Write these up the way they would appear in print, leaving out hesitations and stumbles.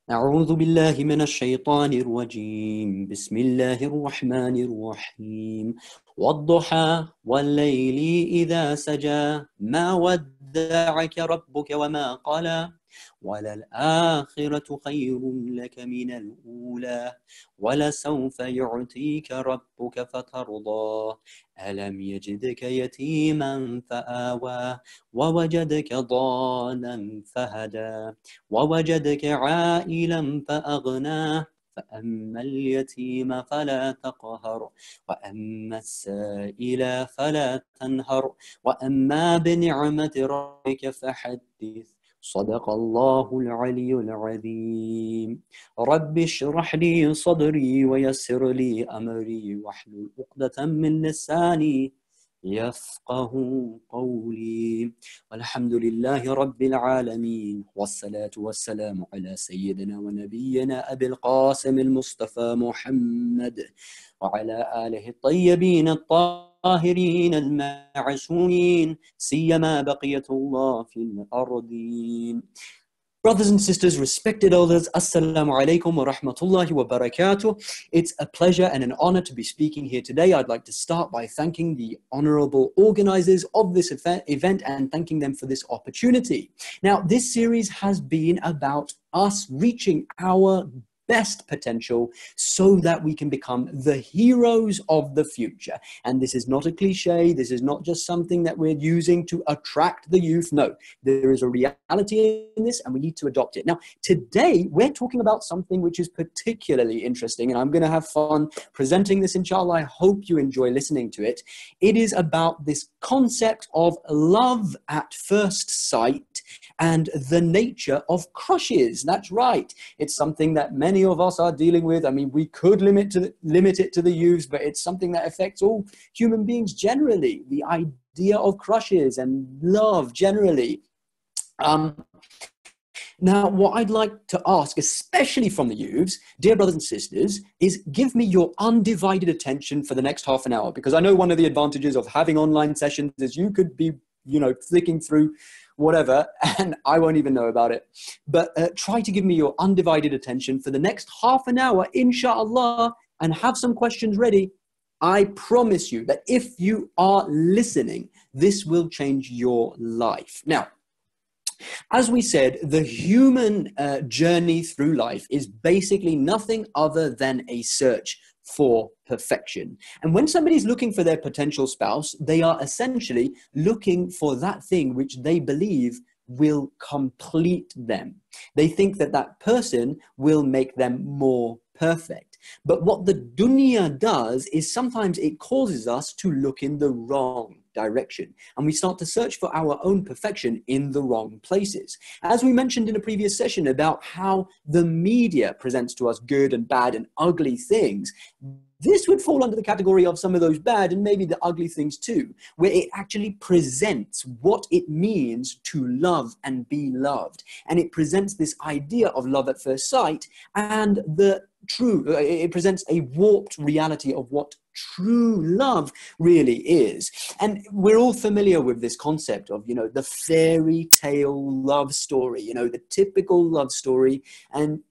أعوذ بالله من الشيطان الرجيم بسم الله الرحمن الرحيم والضحى والليل إذا سجى ما ودعك ربك وما قلى وللآخرة خير لك من الأولى ولسوف يعطيك ربك فترضى ألم يجدك يتيما فآوى ووجدك ضالا فهدى ووجدك عائلا فأغناه فأما اليتيم فلا تقهر وأما السائل فلا تنهر وأما بنعمة ربك فحدث صدق الله العلي العظيم رب اشرح لي صدري ويسر لي أمري واحلل عقدة من لساني يفقه قولي والحمد لله رب العالمين والصلاة والسلام على سيدنا ونبينا أبي القاسم المصطفى محمد وعلى آله الطيبين الطاهرين المعصومين سيما بقية الله في الأرضين. Brothers and sisters, respected elders, Assalamu alaikum wa rahmatullahi wa barakatuh. It's a pleasure and an honor to be speaking here today. I'd like to start by thanking the honorable organizers of this event and thanking them for this opportunity. Now, this series has been about us reaching our best potential so that we can become the heroes of the future. And this is not a cliche. This is not just something that we're using to attract the youth. No, there is a reality in this and we need to adopt it. Now, today we're talking about something which is particularly interesting, and I'm going to have fun presenting this, inshallah. I hope you enjoy listening to it. It is about this concept of love at first sight and the nature of crushes. That's right. It's something that many of us are dealing with. I mean, we could limit it to the youths, but it's something that affects all human beings generally. The idea of crushes and love generally. Now, what I'd like to ask, especially from the youths, dear brothers and sisters, is give me your undivided attention for the next half an hour, because I know one of the advantages of having online sessions is you could be, flicking through whatever, and I won't even know about it. But try to give me your undivided attention for the next half an hour, inshallah, and have some questions ready. I promise you that if you are listening, this will change your life. Now, as we said, the human journey through life is basically nothing other than a search for perfection. And when somebody's looking for their potential spouse, they are essentially looking for that thing which they believe will complete them. They think that that person will make them more perfect. But what the dunya does is sometimes it causes us to look in the wrong direction, and we start to search for our own perfection in the wrong places. As we mentioned in a previous session about how the media presents to us good and bad and ugly things, this would fall under the category of some of those bad and maybe the ugly things too, where it actually presents what it means to love and be loved. And it presents this idea of love at first sight, and it presents a warped reality of what true love really is. And we're all familiar with this concept of, the fairy tale love story, the typical love story. And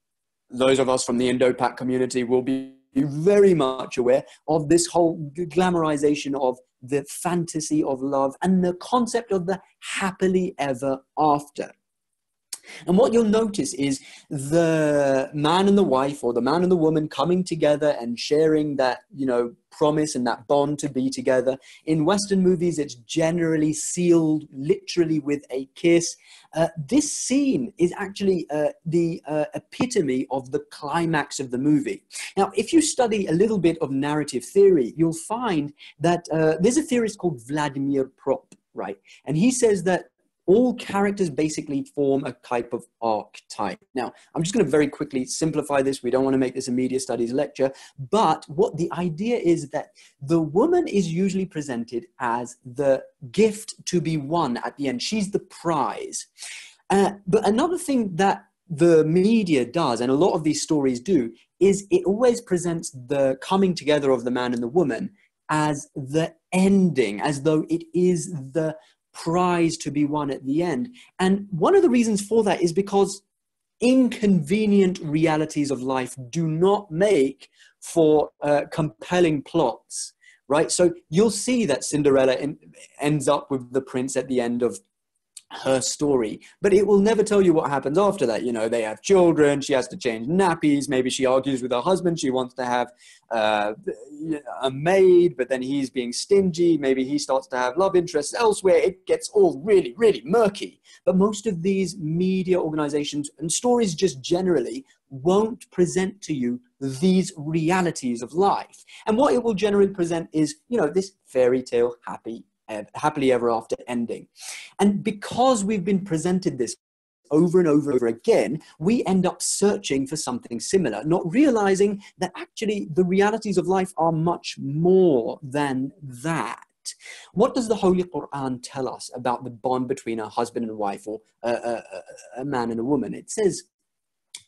those of us from the Indo-Pak community will be very much aware of this whole glamorization of the fantasy of love and the concept of the happily ever after. And what you'll notice is the man and the wife, or the man and the woman, coming together and sharing that, promise and that bond to be together. In Western movies, it's generally sealed literally with a kiss. This scene is actually the epitome of the climax of the movie. Now, if you study a little bit of narrative theory, you'll find that there's a theorist called Vladimir Prop, right? And he says that all characters basically form a type of archetype. Now, I'm just going to very quickly simplify this. We don't want to make this a media studies lecture, but what the idea is that the woman is usually presented as the gift to be won at the end. She's the prize. But another thing that the media does, and a lot of these stories do, is it always presents the coming together of the man and the woman as the ending, as though it is the prize to be won at the end. And one of the reasons for that is because inconvenient realities of life do not make for compelling plots, right? So you'll see that Cinderella ends up with the prince at the end of her story, but it will never tell you what happens after that. You know, they have children, she has to change nappies, maybe she argues with her husband, she wants to have a maid, but then he's being stingy, maybe he starts to have love interests elsewhere. It gets all really, really murky. But most of these media organizations and stories just generally won't present to you these realities of life. And what it will generally present is, you know, this fairy tale happily ever after ending. And because we've been presented this over and over and over again, we end up searching for something similar, not realizing that actually the realities of life are much more than that. What does the Holy Quran tell us about the bond between a husband and a wife, or a man and a woman? It says,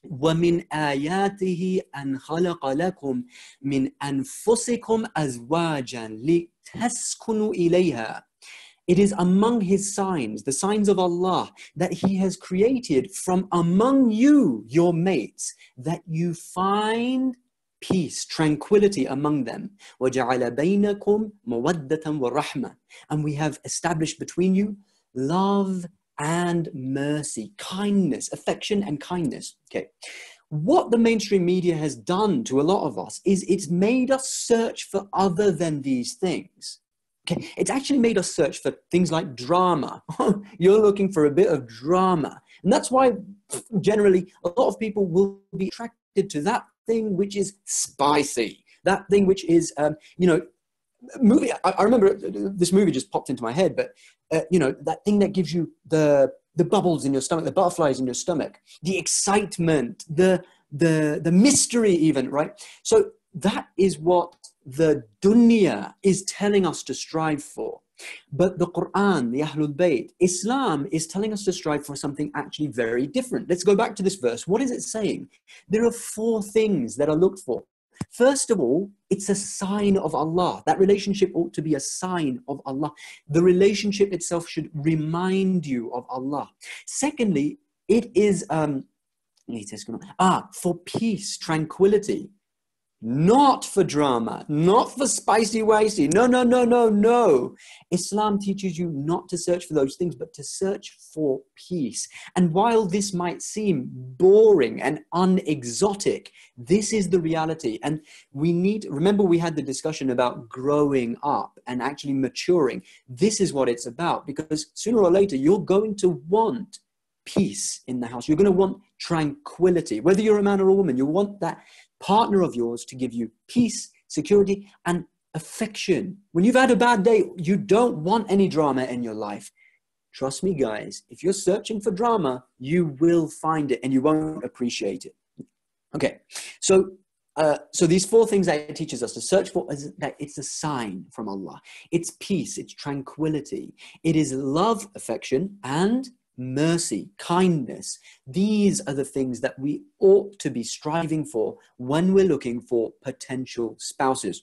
وَمِنْ آيَاتِهِ أَنْ خَلَقَ لَكُمْ مِنْ أَنفُسِكُمْ أَزْوَاجًا لِتَسْكُنُوا إِلَيْهَا. It is among his signs, the signs of Allah, that he has created from among you, your mates, that you find peace, tranquility among them. وَجَعَلَ بَيْنَكُمْ مَوَدَّةً وَرَحْمَةً. And we have established between you love and mercy, kindness, affection and kindness. Okay. What the mainstream media has done to a lot of us is it's made us search for other than these things. Okay. It's actually made us search for things like drama. You're looking for a bit of drama. And that's why generally a lot of people will be attracted to that thing which is spicy, that thing which is, you know, movie. I remember this movie just popped into my head, but you know, that thing that gives you the bubbles in your stomach, the butterflies in your stomach, the excitement, the mystery even, right? So that is what the dunya is telling us to strive for. But the Quran, the Ahlul Bayt, Islam is telling us to strive for something actually very different. Let's go back to this verse. What is it saying? There are 4 things that are looked for. First of all, it's a sign of Allah. That relationship ought to be a sign of Allah. The relationship itself should remind you of Allah. Secondly, it is for peace, tranquility. Not for drama, not for spicy wacey. No. Islam teaches you not to search for those things, but to search for peace. And while this might seem boring and unexotic, this is the reality. And remember we had the discussion about growing up and actually maturing. This is what it's about, because sooner or later, you're going to want peace in the house. You're going to want tranquility. Whether you're a man or a woman, you want that partner of yours to give you peace, security, and affection. When you've had a bad day, you don't want any drama in your life. Trust me, guys, if you're searching for drama, you will find it and you won't appreciate it. Okay, so these 4 things that it teaches us to search for is that it's a sign from Allah. It's peace, it's tranquility, it is love, affection, and mercy, kindness. These are the things that we ought to be striving for when we're looking for potential spouses.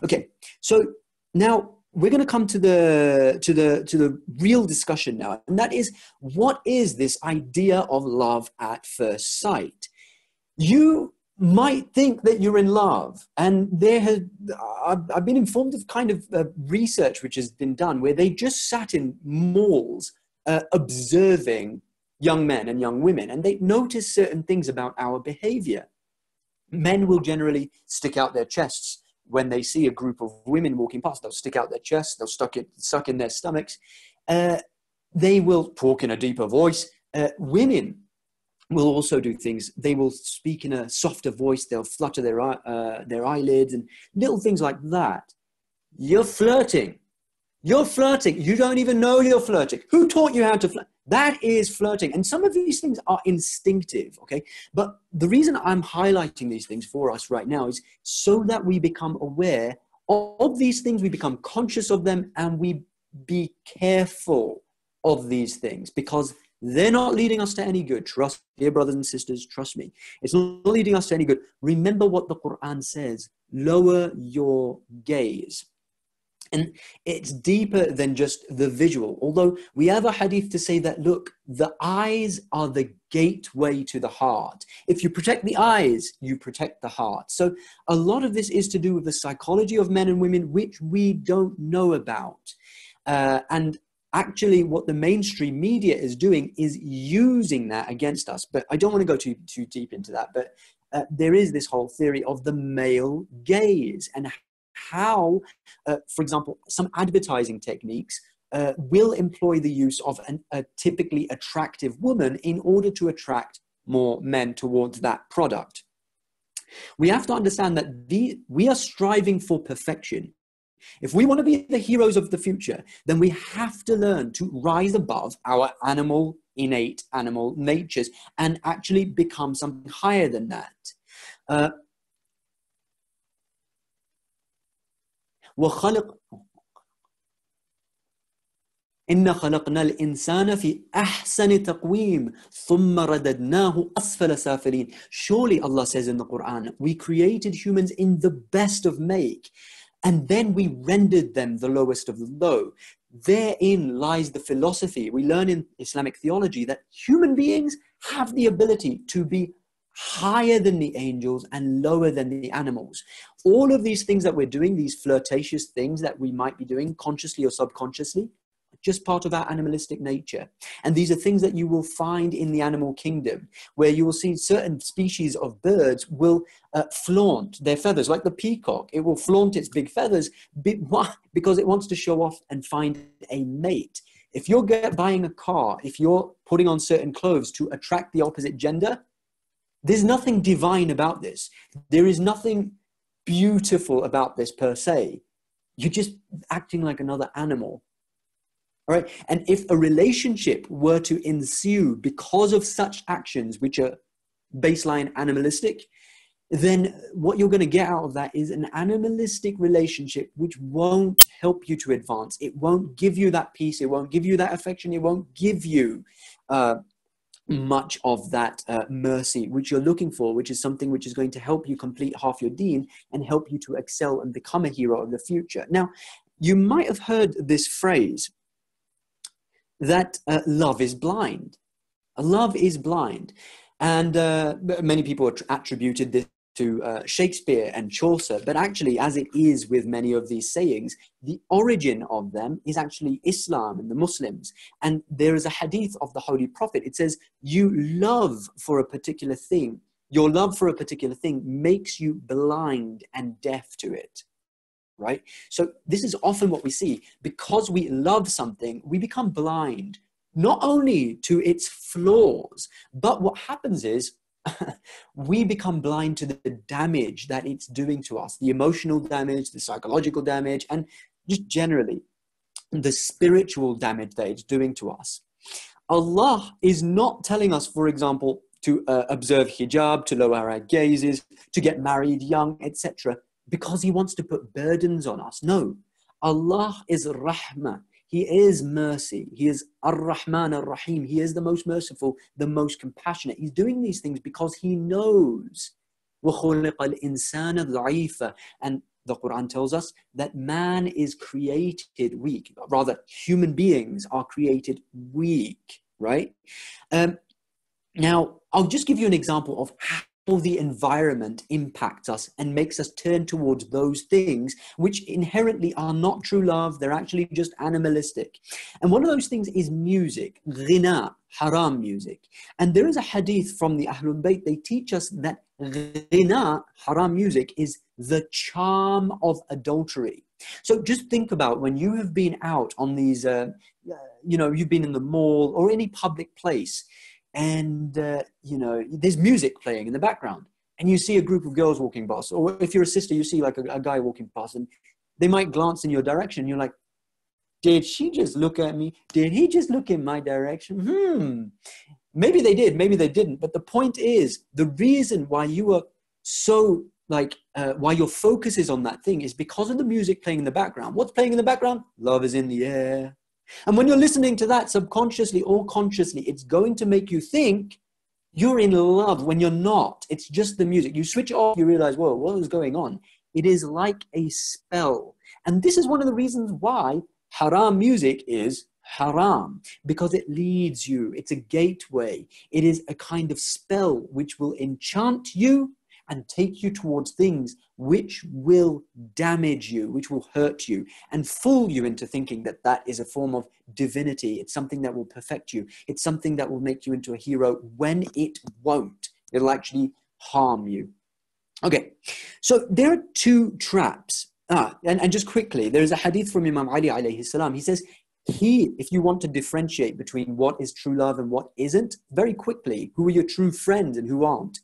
Okay, so now we're going to come to the real discussion now, and that is, what is this idea of love at first sight? You might think that you're in love, and I've been informed of kind of research which has been done where they just sat in malls observing young men and young women, and they notice certain things about our behavior. Men will generally stick out their chests when they see a group of women walking past. They'll stick out their chests, they'll suck in their stomachs. They will talk in a deeper voice. Women will also do things. They will speak in a softer voice. They'll flutter their eyelids and little things like that. You're flirting. You're flirting. You don't even know you're flirting. Who taught you how to flirt? That is flirting. And some of these things are instinctive, okay? But the reason I'm highlighting these things for us right now is so that we become aware of these things, we become conscious of them, and we be careful of these things, because they're not leading us to any good. Trust, dear brothers and sisters, trust me. It's not leading us to any good. Remember what the Quran says. Lower your gaze. And it's deeper than just the visual. Although we have a hadith to say that, look, the eyes are the gateway to the heart. If you protect the eyes, you protect the heart. So a lot of this is to do with the psychology of men and women, which we don't know about. And actually what the mainstream media is doing is using that against us. But I don't want to go too deep into that. But there is this whole theory of the male gaze and how, for example, some advertising techniques will employ the use of a typically attractive woman in order to attract more men towards that product. We have to understand that we are striving for perfection. If we want to be the heroes of the future, then we have to learn to rise above our innate animal natures and actually become something higher than that. وخلق إن خلقنا الإنسان في أحسن تقويم ثم رددناه أسفل سافلين. Surely Allah says in the Quran, we created humans in the best of make, and then we rendered them the lowest of the low. Therein lies the philosophy. We learn in Islamic theology that human beings have the ability to be higher than the angels and lower than the animals. All of these things that we're doing, these flirtatious things that we might be doing consciously or subconsciously, just part of our animalistic nature. And these are things that you will find in the animal kingdom, where you will see certain species of birds will flaunt their feathers, like the peacock. It will flaunt its big feathers because it wants to show off and find a mate. If you're buying a car, if you're putting on certain clothes to attract the opposite gender, there's nothing divine about this. There is nothing beautiful about this per se. You're just acting like another animal. All right. And if a relationship were to ensue because of such actions, which are baseline animalistic, then what you're going to get out of that is an animalistic relationship, which won't help you to advance. It won't give you that peace. It won't give you that affection. It won't give you much of that mercy which you're looking for, which is something which is going to help you complete half your deen and help you to excel and become a hero of the future. Now, you might have heard this phrase that love is blind. Love is blind. And many people attributed this to Shakespeare and Chaucer, but actually, as it is with many of these sayings, the origin of them is actually Islam and the Muslims. And there is a hadith of the Holy Prophet. It says, you love for a particular thing. Your love for a particular thing makes you blind and deaf to it. Right? So this is often what we see. Because we love something, we become blind, not only to its flaws, but what happens is we become blind to the damage that it's doing to us, the emotional damage, the psychological damage, and just generally the spiritual damage that it's doing to us. Allah is not telling us, for example, to observe hijab, to lower our gazes, to get married young, etc., because he wants to put burdens on us. No, Allah is Rahmah. He is mercy. He is Ar-Rahman Ar-Rahim. He is the most merciful, the most compassionate. He's doing these things because he knows. وَخُلِقَ الْإِنسَانَ ضَعِيفًا. And the Quran tells us that man is created weak. Rather, human beings are created weak, right? Now, I'll just give you an example of how the environment impacts us and makes us turn towards those things which inherently are not true love. They're actually just animalistic. And one of those things is music, ghina, haram music. And there is a hadith from the Ahlul Bayt. They teach us that ghina, haram music, is the charm of adultery. So just think about when you have been out on these, you've been in the mall or any public place, and there's music playing in the background, and you see a group of girls walking past, or if you're a sister, you see like a guy walking past, and they might glance in your direction. You're like, did she just look at me? Did he just look in my direction? Maybe they did, maybe they didn't. But the point is, the reason why you are so why your focus is on that thing is because of the music playing in the background. What's playing in the background? Love is in the air. And when you're listening to that subconsciously or consciously, it's going to make you think you're in love when you're not. It's just the music. You switch it off, you realize, whoa, what is going on? It is like a spell. And this is one of the reasons why haram music is haram, because it leads you. It's a gateway. It is a kind of spell which will enchant you and take you towards things which will damage you, which will hurt you, and fool you into thinking that that is a form of divinity. It's something that will perfect you. It's something that will make you into a hero, when it won't. It'll actually harm you. Okay, so there are two traps. And just quickly, there is a hadith from Imam Ali alayhi salam. He says, if you want to differentiate between what is true love and what isn't, very quickly, who are your true friends and who aren't?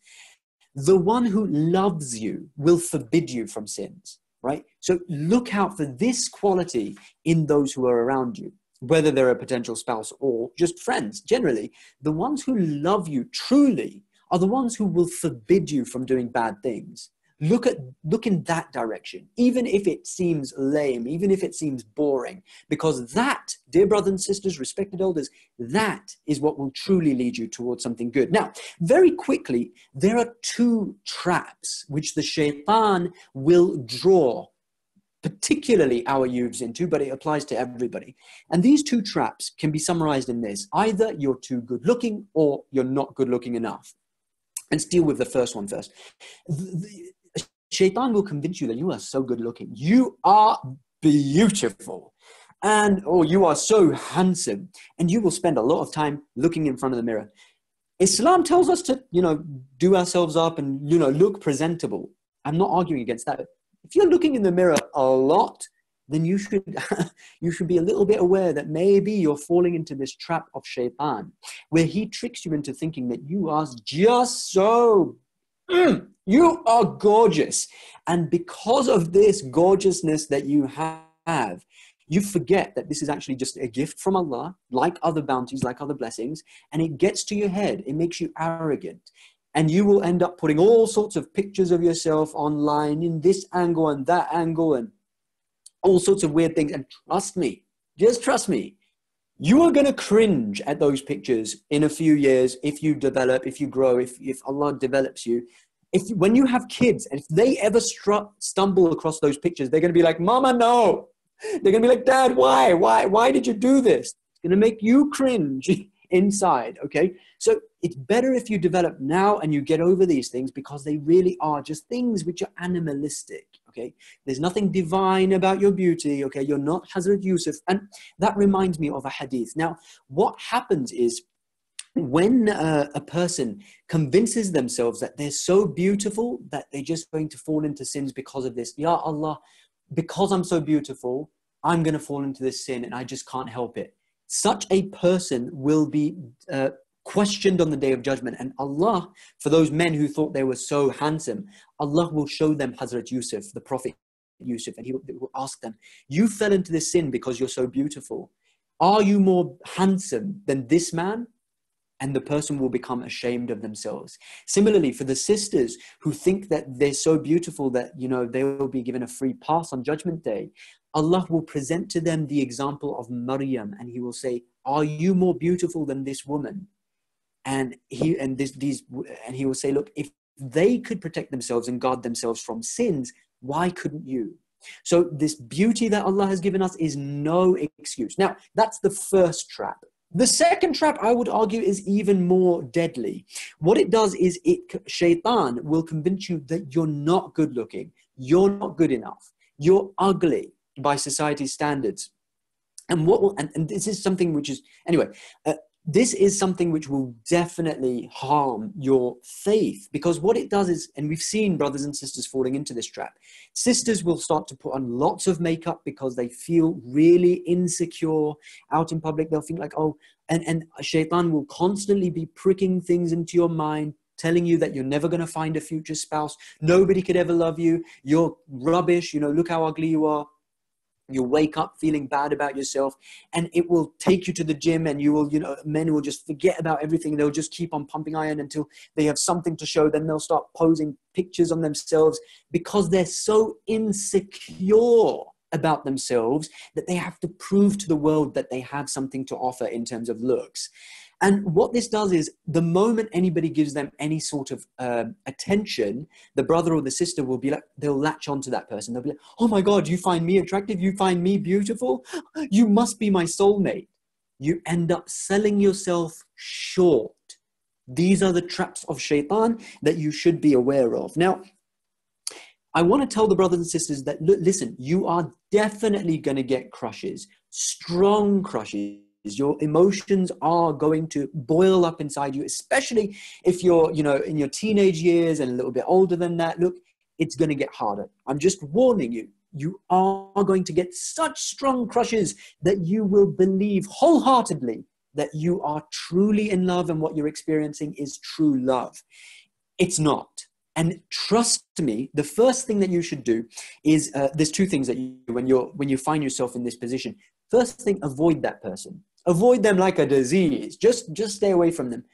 The one who loves you will forbid you from sins, right? So look out for this quality in those who are around you, whether they're a potential spouse or just friends. Generally, the ones who love you truly are the ones who will forbid you from doing bad things. Look in that direction, even if it seems lame, even if it seems boring, because that, dear brothers and sisters, respected elders, that is what will truly lead you towards something good. Now, very quickly, there are two traps which the shaitan will draw, particularly our youths into, but it applies to everybody. And these two traps can be summarized in this: either you're too good looking or you're not good looking enough. Let's deal with the first one first. Shaitan will convince you that you are so good looking. You are beautiful. And, you are so handsome. And you will spend a lot of time looking in front of the mirror. Islam tells us to, do ourselves up and, look presentable. I'm not arguing against that. If you're looking in the mirror a lot, then you should be a little bit aware that maybe you're falling into this trap of shaitan, where he tricks you into thinking that you are just so you are gorgeous. And because of this gorgeousness that you have, you forget that this is actually just a gift from Allah, like other bounties, like other blessings, and it gets to your head. It makes you arrogant. And you will end up putting all sorts of pictures of yourself online in this angle and that angle and all sorts of weird things. And trust me, just trust me, you are going to cringe at those pictures in a few years if you develop, if you grow, if Allah develops you. When you have kids, and if they ever stumble across those pictures, they're going to be like, Mama, no. They're going to be like, Dad, why? Why did you do this? It's going to make you cringe inside, okay? So it's better if you develop now and you get over these things, because they really are just things which are animalistic, okay? There's nothing divine about your beauty, okay? You're not Hazrat Yusuf. And that reminds me of a hadith. Now, what happens is, when a person convinces themselves that they're so beautiful that they're just going to fall into sins because of this, Ya Allah, because I'm so beautiful, I'm going to fall into this sin and I just can't help it. Such a person will be questioned on the Day of Judgment. And Allah, for those men who thought they were so handsome, Allah will show them Hazrat Yusuf, the Prophet Yusuf, and he will ask them, you fell into this sin because you're so beautiful. Are you more handsome than this man? And the person will become ashamed of themselves. Similarly, for the sisters who think that they're so beautiful that, they will be given a free pass on Judgment Day, Allah will present to them the example of Maryam, and he will say, are you more beautiful than this woman? And he will say, look, if they could protect themselves and guard themselves from sins, why couldn't you? So this beauty that Allah has given us is no excuse. Now, that's the first trap. The second trap, I would argue, is even more deadly. What it does is shaitan will convince you that you're not good looking, you're not good enough, you're ugly by society's standards. And this is something which is, this is something which will definitely harm your faith, because what it does is, and we've seen brothers and sisters falling into this trap, sisters will start to put on lots of makeup because they feel really insecure out in public. They'll think like, and shaitan will constantly be pricking things into your mind, telling you that you're never going to find a future spouse. Nobody could ever love you. You're rubbish. Look how ugly you are. You'll wake up feeling bad about yourself, and it will take you to the gym, and you will, men will just forget about everything. They'll just keep on pumping iron until they have something to show. Then they'll start posing pictures on themselves because they're so insecure about themselves that they have to prove to the world that they have something to offer in terms of looks. And what this does is the moment anybody gives them any sort of attention, the brother or the sister will be like, they'll latch onto that person. They'll be like, oh my God, you find me attractive? You find me beautiful? You must be my soulmate. You end up selling yourself short. These are the traps of shaitan that you should be aware of. Now, I want to tell the brothers and sisters that, listen, you are definitely going to get crushes, strong crushes. Your emotions are going to boil up inside you, especially if you're, in your teenage years and a little bit older than that. Look, it's going to get harder. I'm just warning you. You are going to get such strong crushes that you will believe wholeheartedly that you are truly in love and what you're experiencing is true love. It's not. And trust me, the first thing that you should do is, there's two things that you, when you find yourself in this position. First thing, avoid that person. Avoid them like a disease. Just stay away from them.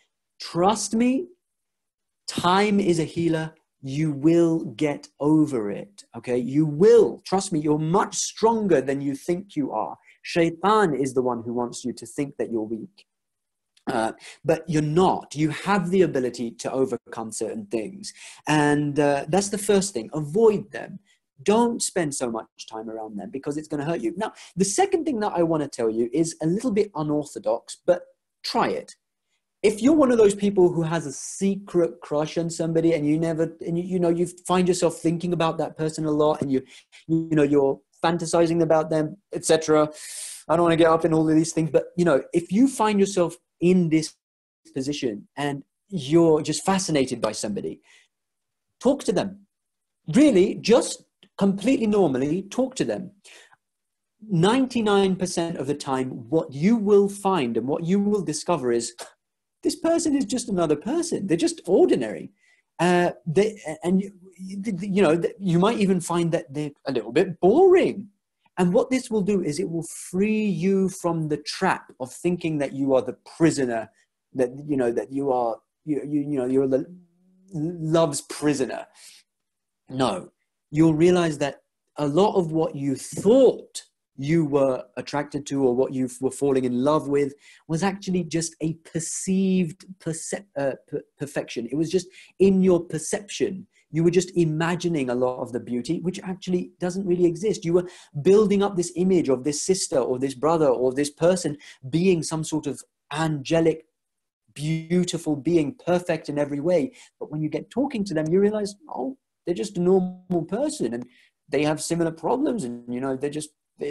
Trust me, time is a healer. You will get over it, okay? You will. Trust me, you're much stronger than you think you are. Shaitan is the one who wants you to think that you're weak. But you're not. You have the ability to overcome certain things. And that's the first thing. Avoid them. Don't spend so much time around them because it's going to hurt you. Now, the second thing that I want to tell you is a little bit unorthodox, but try it. If you're one of those people who has a secret crush on somebody and you find yourself thinking about that person a lot and you're fantasizing about them, etc. I don't want to get up in all of these things, but if you find yourself in this position and you're just fascinated by somebody, talk to them. Really, just completely normally talk to them. 99% of the time, what you will find and what you will discover is this person is just another person. They're just ordinary. You might even find that they're a little bit boring. And what this will do is it will free you from the trap of thinking that you are the prisoner, that you're the love's prisoner. No, you'll realize that a lot of what you thought you were attracted to or what you were falling in love with was actually just a perceived perfection. It was just in your perception. You were just imagining a lot of the beauty, which actually doesn't really exist. You were building up this image of this sister or this brother or this person being some sort of angelic, beautiful being, perfect in every way. But when you get talking to them, you realize, oh, they're just a normal person and they have similar problems and,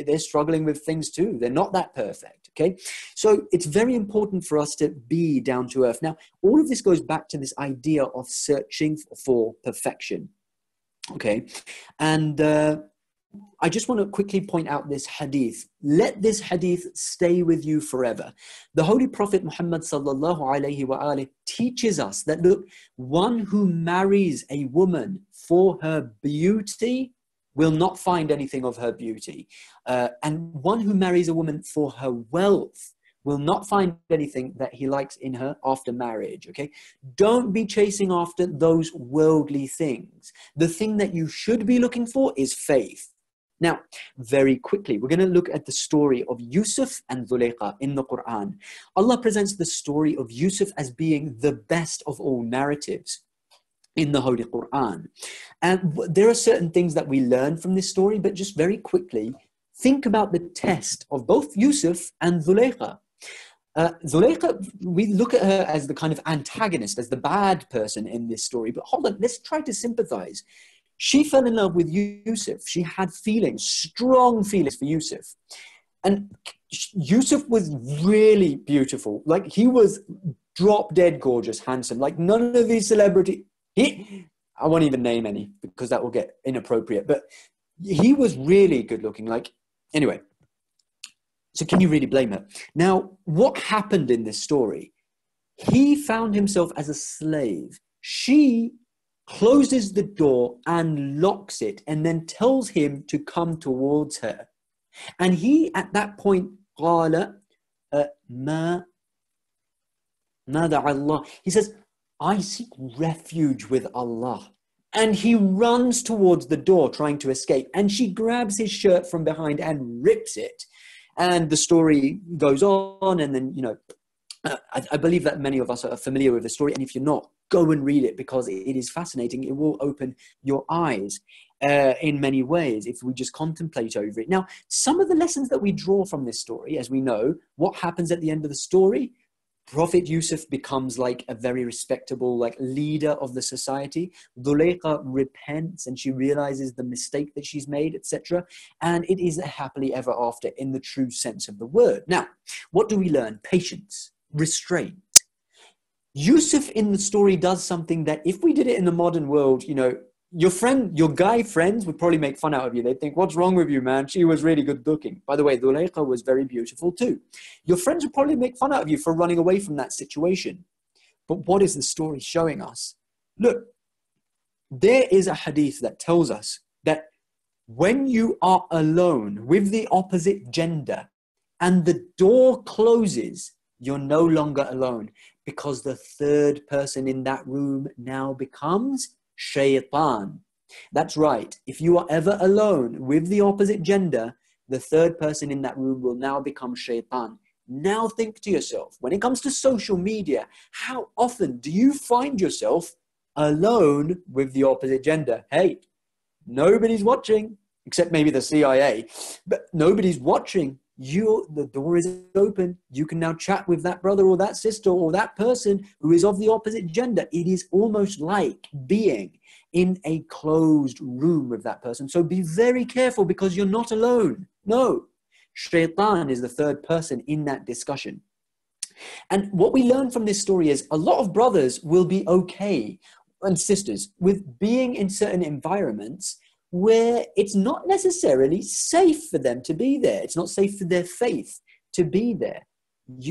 they're struggling with things too. They're not that perfect, okay? So it's very important for us to be down to earth. Now, all of this goes back to this idea of searching for perfection, okay? And I just want to quickly point out this hadith. Let this hadith stay with you forever. The Holy Prophet Muhammad sallallahu alaihi wasallam teaches us that, look, one who marries a woman for her beauty will not find anything of her beauty. And one who marries a woman for her wealth will not find anything that he likes in her after marriage, okay? Don't be chasing after those worldly things. The thing that you should be looking for is faith. Now, very quickly, we're going to look at the story of Yusuf and Zulayqa in the Quran. Allah presents the story of Yusuf as being the best of all narratives in the Holy Quran. And there are certain things that we learn from this story, but just very quickly, think about the test of both Yusuf and Zulayqa. Zulayqa, we look at her as the kind of antagonist, as the bad person in this story, but hold on, let's try to sympathize. She fell in love with Yusuf. She had feelings, strong feelings for Yusuf. And Yusuf was really beautiful. Like, he was drop dead gorgeous, handsome, like none of these celebrities. I won't even name any because that will get inappropriate, but he was really good looking. Like, anyway, so can you really blame her? Now, what happened in this story? He found himself as a slave. She closes the door and locks it and then tells him to come towards her. And he, at that point, قال ما دعا الله. He says, I seek refuge with Allah. And he runs towards the door trying to escape. And she grabs his shirt from behind and rips it. And the story goes on. And then, I believe that many of us are familiar with the story, and if you're not, go and read it because it is fascinating. It will open your eyes in many ways if we just contemplate over it. Now, some of the lessons that we draw from this story, as we know, what happens at the end of the story? Prophet Yusuf becomes like a very respectable like leader of the society. Dhulayqa repents and she realizes the mistake that she's made, etc. And it is a happily ever after in the true sense of the word. Now, what do we learn? Patience, restraint. Yusuf in the story does something that if we did it in the modern world, you know, your guy friends would probably make fun out of you. They'd think, what's wrong with you, man? She was really good looking. By the way, Dhulayqa was very beautiful too. Your friends would probably make fun out of you for running away from that situation. But what is the story showing us? Look, there is a hadith that tells us that when you are alone with the opposite gender and the door closes, you're no longer alone because the third person in that room now becomes shaitan. That's right. If you are ever alone with the opposite gender, the third person in that room will now become shaitan. Now think to yourself, when it comes to social media, how often do you find yourself alone with the opposite gender? Hey, nobody's watching, except maybe the CIA, but nobody's watching. The door is open. You can now chat with that brother or that sister or that person who is of the opposite gender. It is almost like being in a closed room with that person. So be very careful because you're not alone. No, shaitan is the third person in that discussion. And what we learn from this story is a lot of brothers will be okay, and sisters, with being in certain environments where it's not necessarily safe for them to be there. It's not safe for their faith to be there.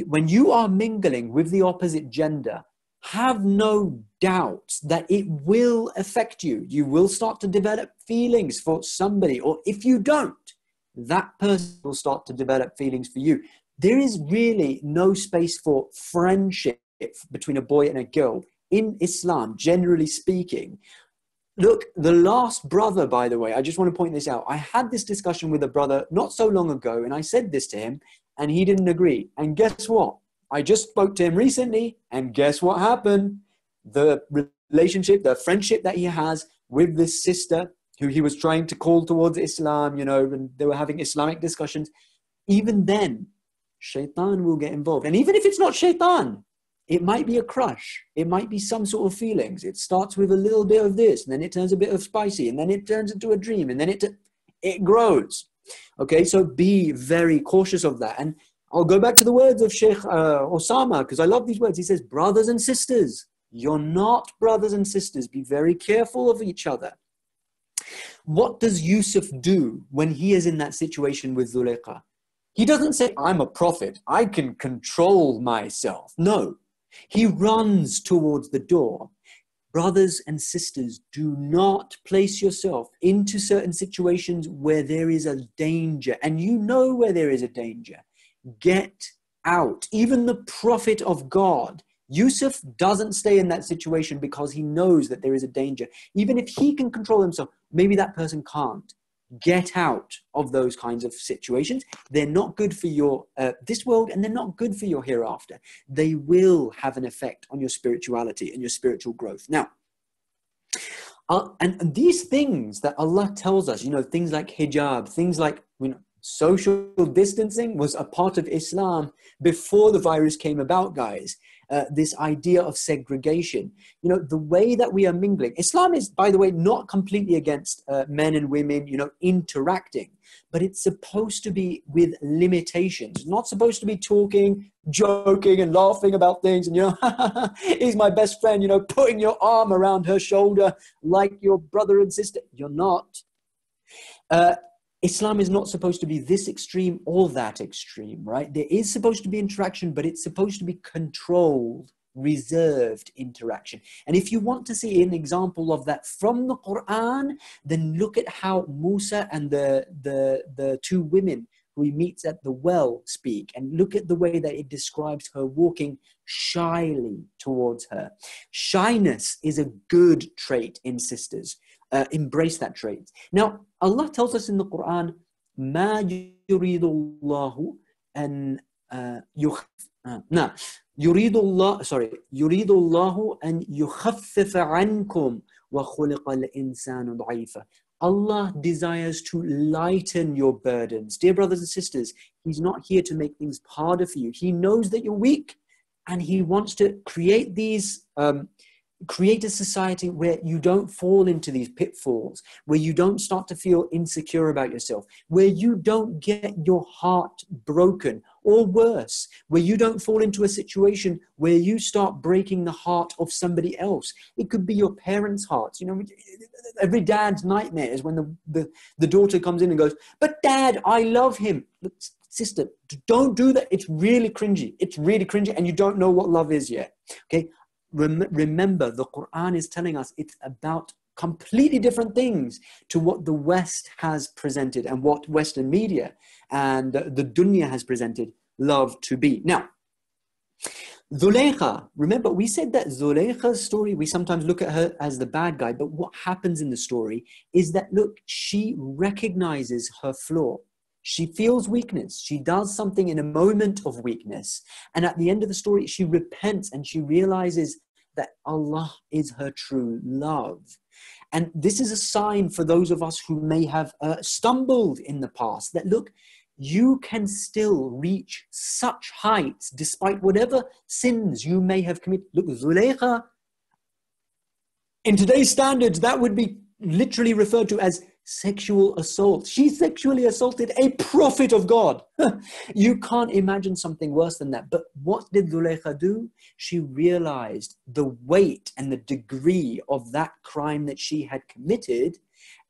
When you are mingling with the opposite gender, have no doubts that it will affect you. You will start to develop feelings for somebody, or if you don't, that person will start to develop feelings for you. There is really no space for friendship between a boy and a girl in Islam, generally speaking. Look, the last brother, by the way, I just want to point this out. I had this discussion with a brother not so long ago, and I said this to him, and he didn't agree. And guess what? I just spoke to him recently, and guess what happened? The relationship, the friendship that he has with this sister, who he was trying to call towards Islam, you know, and they were having Islamic discussions. Even then, shaitan will get involved. And even if it's not shaitan, it might be a crush. It might be some sort of feelings. It starts with a little bit of this, and then it turns a bit of spicy, and then it turns into a dream, and then it grows. Okay, so be very cautious of that. And I'll go back to the words of Sheikh Osama, because I love these words. He says, brothers and sisters, you're not brothers and sisters. Be very careful of each other. What does Yusuf do when he is in that situation with Dhulayqa? He doesn't say, I'm a prophet. I can control myself. No. He runs towards the door. Brothers and sisters, do not place yourself into certain situations where there is a danger, and you know where there is a danger. Get out. Even the prophet of God, Yusuf, doesn't stay in that situation because he knows that there is a danger. Even if he can control himself, maybe that person can't. Get out of those kinds of situations. They're not good for your this world, and they're not good for your hereafter. They will have an effect on your spirituality and your spiritual growth. Now, and these things that Allah tells us, you know, things like hijab, things like, you know, social distancing was a part of Islam before the virus came about, guys. This idea of segregation, you know, the way that we are mingling. Islam is, by the way, not completely against men and women, you know, interacting, but it's supposed to be with limitations. It's not supposed to be talking, joking and laughing about things and, you know, he's my best friend, you know, putting your arm around her shoulder like your brother and sister. You're not. Islam is not supposed to be this extreme or that extreme, right? There is supposed to be interaction, but it's supposed to be controlled, reserved interaction. And if you want to see an example of that from the Quran, then look at how Musa and the two women who he meets at the well speak, and look at the way that it describes her walking shyly towards her. Shyness is a good trait in sisters. Embrace that trait. Now, Allah tells us in the Quran, مَا يُرِيدُ اللَّهُ أَن يريد الله يريد الله أن يخفف عنكم وخلق الإنسان ضعيفا. Allah desires to lighten your burdens. Dear brothers and sisters, He's not here to make things harder for you. He knows that you're weak, and He wants to create create a society where you don't fall into these pitfalls, where you don't start to feel insecure about yourself, where you don't get your heart broken, or worse, where you don't fall into a situation where you start breaking the heart of somebody else. It could be your parents' hearts. You know, every dad's nightmare is when the daughter comes in and goes, "But dad, I love him." Look, sister, don't do that. It's really cringy. It's really cringy, and you don't know what love is yet. Okay. Remember, the Quran is telling us it's about completely different things to what the West has presented and what Western media and the dunya has presented love to be. Now, Zulaykha, remember we said that Zulaykha's story, we sometimes look at her as the bad guy, but what happens in the story is that, look, she recognizes her flaw. She feels weakness. She does something in a moment of weakness. And at the end of the story, she repents and she realizes that Allah is her true love. And this is a sign for those of us who may have stumbled in the past, that look, you can still reach such heights despite whatever sins you may have committed. Look, Zulaykha, in today's standards, that would be literally referred to as sexual assault. She sexually assaulted a prophet of God. You can't imagine something worse than that. But what did Zulaykha do? She realized the weight and the degree of that crime that she had committed,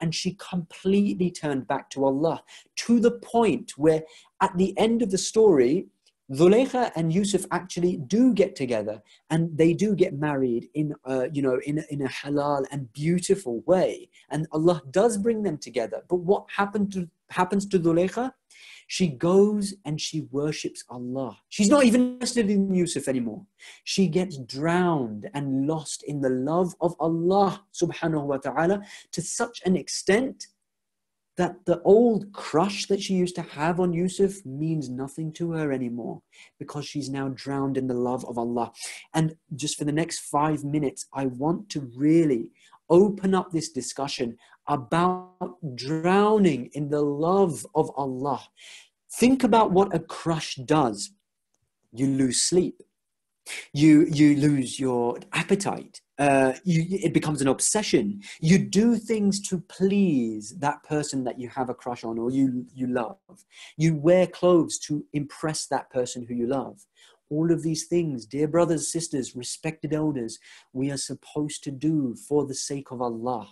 and she completely turned back to Allah, to the point where at the end of the story, Zulaykha and Yusuf actually do get together, and they do get married in a halal and beautiful way, and Allah does bring them together. But what happens to Zulaykha? She goes and she worships Allah. She's not even interested in Yusuf anymore. She gets drowned and lost in the love of Allah subhanahu wa ta'ala, to such an extent that the old crush that she used to have on Yusuf means nothing to her anymore, because she's now drowned in the love of Allah. And just for the next 5 minutes, I want to really open up this discussion about drowning in the love of Allah. Think about what a crush does. You lose sleep. You lose your appetite. It becomes an obsession. You do things to please that person that you have a crush on or you love. You wear clothes to impress that person who you love. All of these things, dear brothers, sisters, respected elders, we are supposed to do for the sake of Allah.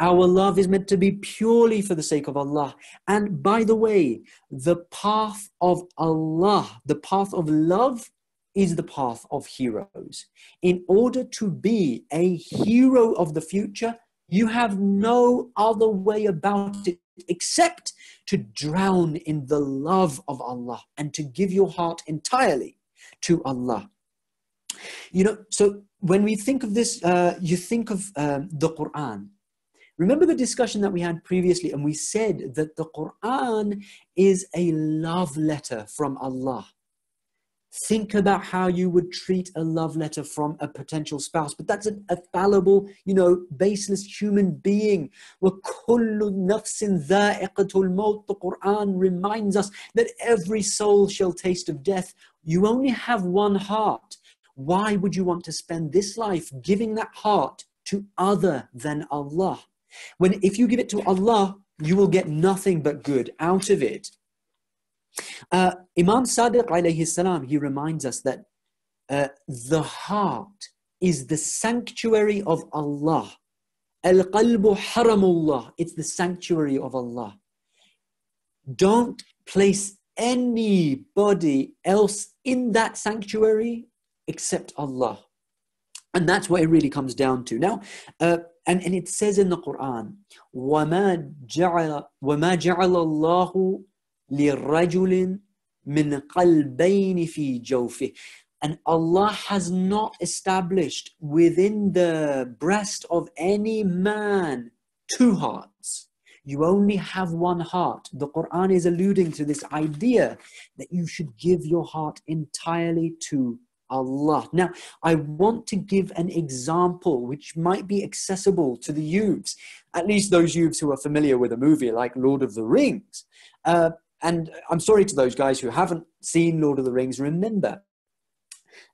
Our love is meant to be purely for the sake of Allah. And by the way, the path of Allah, the path of love, is the path of heroes. In order to be a hero of the future, you have no other way about it except to drown in the love of Allah and to give your heart entirely to Allah. You know, so when we think of this, you think of the Quran. Remember the discussion that we had previously, and we said that the Quran is a love letter from Allah. Think about how you would treat a love letter from a potential spouse, but that's a fallible, baseless human being. وَكُلُّ نَفْسٍ ذَائِقَةُ الْمَوْتِ. The Quran reminds us that every soul shall taste of death. You only have one heart. Why would you want to spend this life giving that heart to other than Allah? When if you give it to Allah, you will get nothing but good out of it. Imam Sadiq alayhi salam, he reminds us that the heart is the sanctuary of Allah. Al-qalbu haramullah. It's the sanctuary of Allah. Don't place anybody else in that sanctuary except Allah. And that's what it really comes down to. Now, and it says in the Quran, وَمَا جَعَلَ اللَّهُ لِرَجُلٍ مِّنْ قَلْبَيْنِ فِي جَوْفِهِ. And Allah has not established within the breast of any man two hearts. You only have one heart. The Quran is alluding to this idea that you should give your heart entirely to Allah. Now, I want to give an example which might be accessible to the youths, at least those youths who are familiar with a movie like Lord of the Rings. And I'm sorry to those guys who haven't seen Lord of the Rings. Remember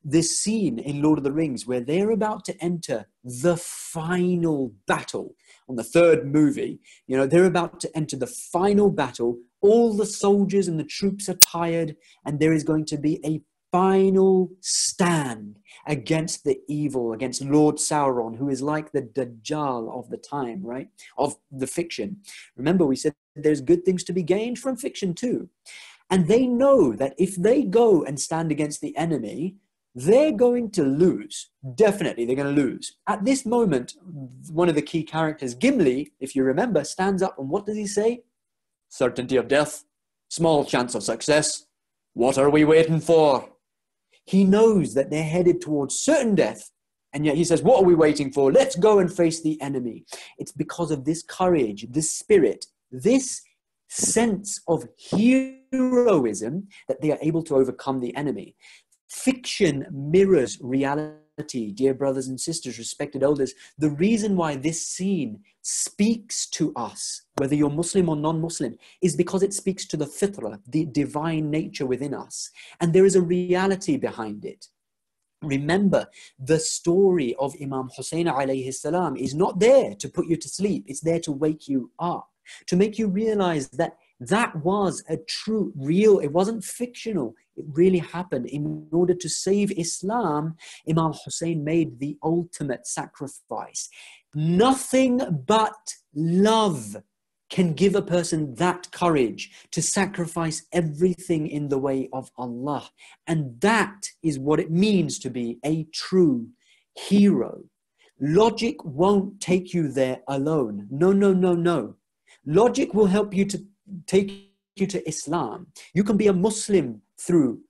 this scene in Lord of the Rings where they're about to enter the final battle on the third movie. You know, they're about to enter the final battle. All the soldiers and the troops are tired, and there is going to be a final stand against the evil, against Lord Sauron, who is like the Dajjal of the time, right? Of the fiction. Remember, we said there's good things to be gained from fiction too. And they know that if they go and stand against the enemy, they're going to lose. Definitely, they're going to lose. At this moment, one of the key characters, Gimli, if you remember, stands up, and what does he say? Certainty of death, small chance of success. What are we waiting for? He knows that they're headed towards certain death, and yet he says, what are we waiting for? Let's go and face the enemy. It's because of this courage, this spirit, this sense of heroism that they are able to overcome the enemy. Fiction mirrors reality, dear brothers and sisters, respected elders. The reason why this scene speaks to us, whether you're Muslim or non-Muslim, is because it speaks to the fitrah, the divine nature within us. And there is a reality behind it. Remember, the story of Imam Hussein alayhi salam is not there to put you to sleep. It's there to wake you up, to make you realize that that was a true, real, it wasn't fictional. It really happened. In order to save Islam, Imam Hussein made the ultimate sacrifice. Nothing but love can give a person that courage to sacrifice everything in the way of Allah. And that is what it means to be a true hero. Logic won't take you there alone. No, no, no, no. Logic will help you to take you to Islam. You can be a Muslim through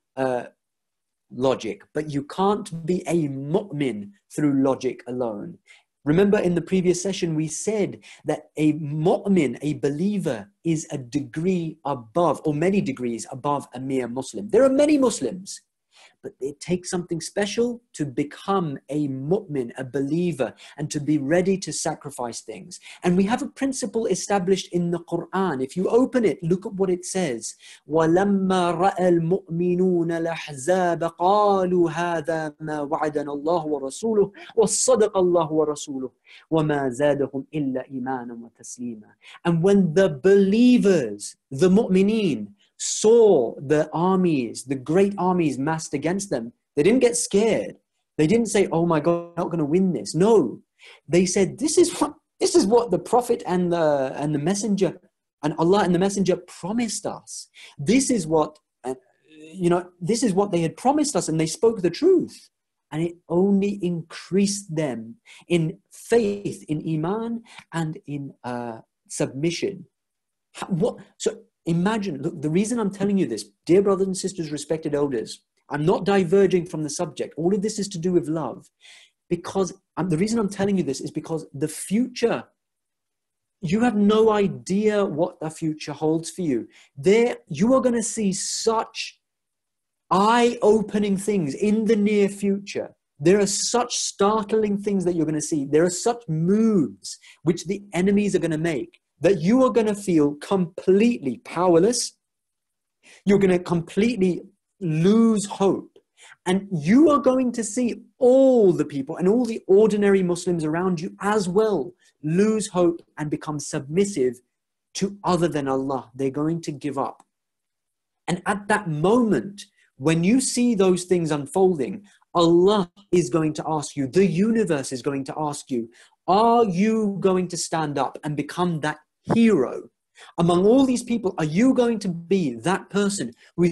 logic, but you can't be a mu'min through logic alone. Remember in the previous session, we said that a mu'min, a believer, is a degree above, or many degrees above a mere Muslim. There are many Muslims, but it takes something special to become a mu'min, a believer, and to be ready to sacrifice things. And we have a principle established in the Quran. If you open it, look at what it says. وَلَمَّا رَأَى الْمُؤْمِنُونَ الْأَحْزَابَ قَالُوا هَذَا مَا وَعَدَنَا اللَّهُ وَرَسُولُهُ وَصَّدَقَ اللَّهُ وَرَسُولُهُ وَمَا زَادَهُمْ إِلَّا إِيمَانًا وَتَسْلِيمًا. And when the believers, the mu'mineen, saw the armies, the great armies massed against them, they didn't get scared. They didn't say, oh my God, we're not going to win this. No, they said, this is what the Prophet and the Messenger and Allah and the Messenger promised us. This is what, this is what they had promised us, and they spoke the truth. And it only increased them in faith, in iman, and in submission. So imagine, look, the reason I'm telling you this, dear brothers and sisters, respected elders, I'm not diverging from the subject. All of this is to do with love. Because the reason I'm telling you this is because the future, you have no idea what the future holds for you. You are going to see such eye-opening things in the near future. There are such startling things that you're going to see. There are such moves which the enemies are going to make, that you are going to feel completely powerless. You're going to completely lose hope. And you are going to see all the people and all the ordinary Muslims around you as well lose hope and become submissive to other than Allah. They're going to give up. And at that moment, when you see those things unfolding, Allah is going to ask you, the universe is going to ask you, are you going to stand up and become that hero? Among all these people, are you going to be that person who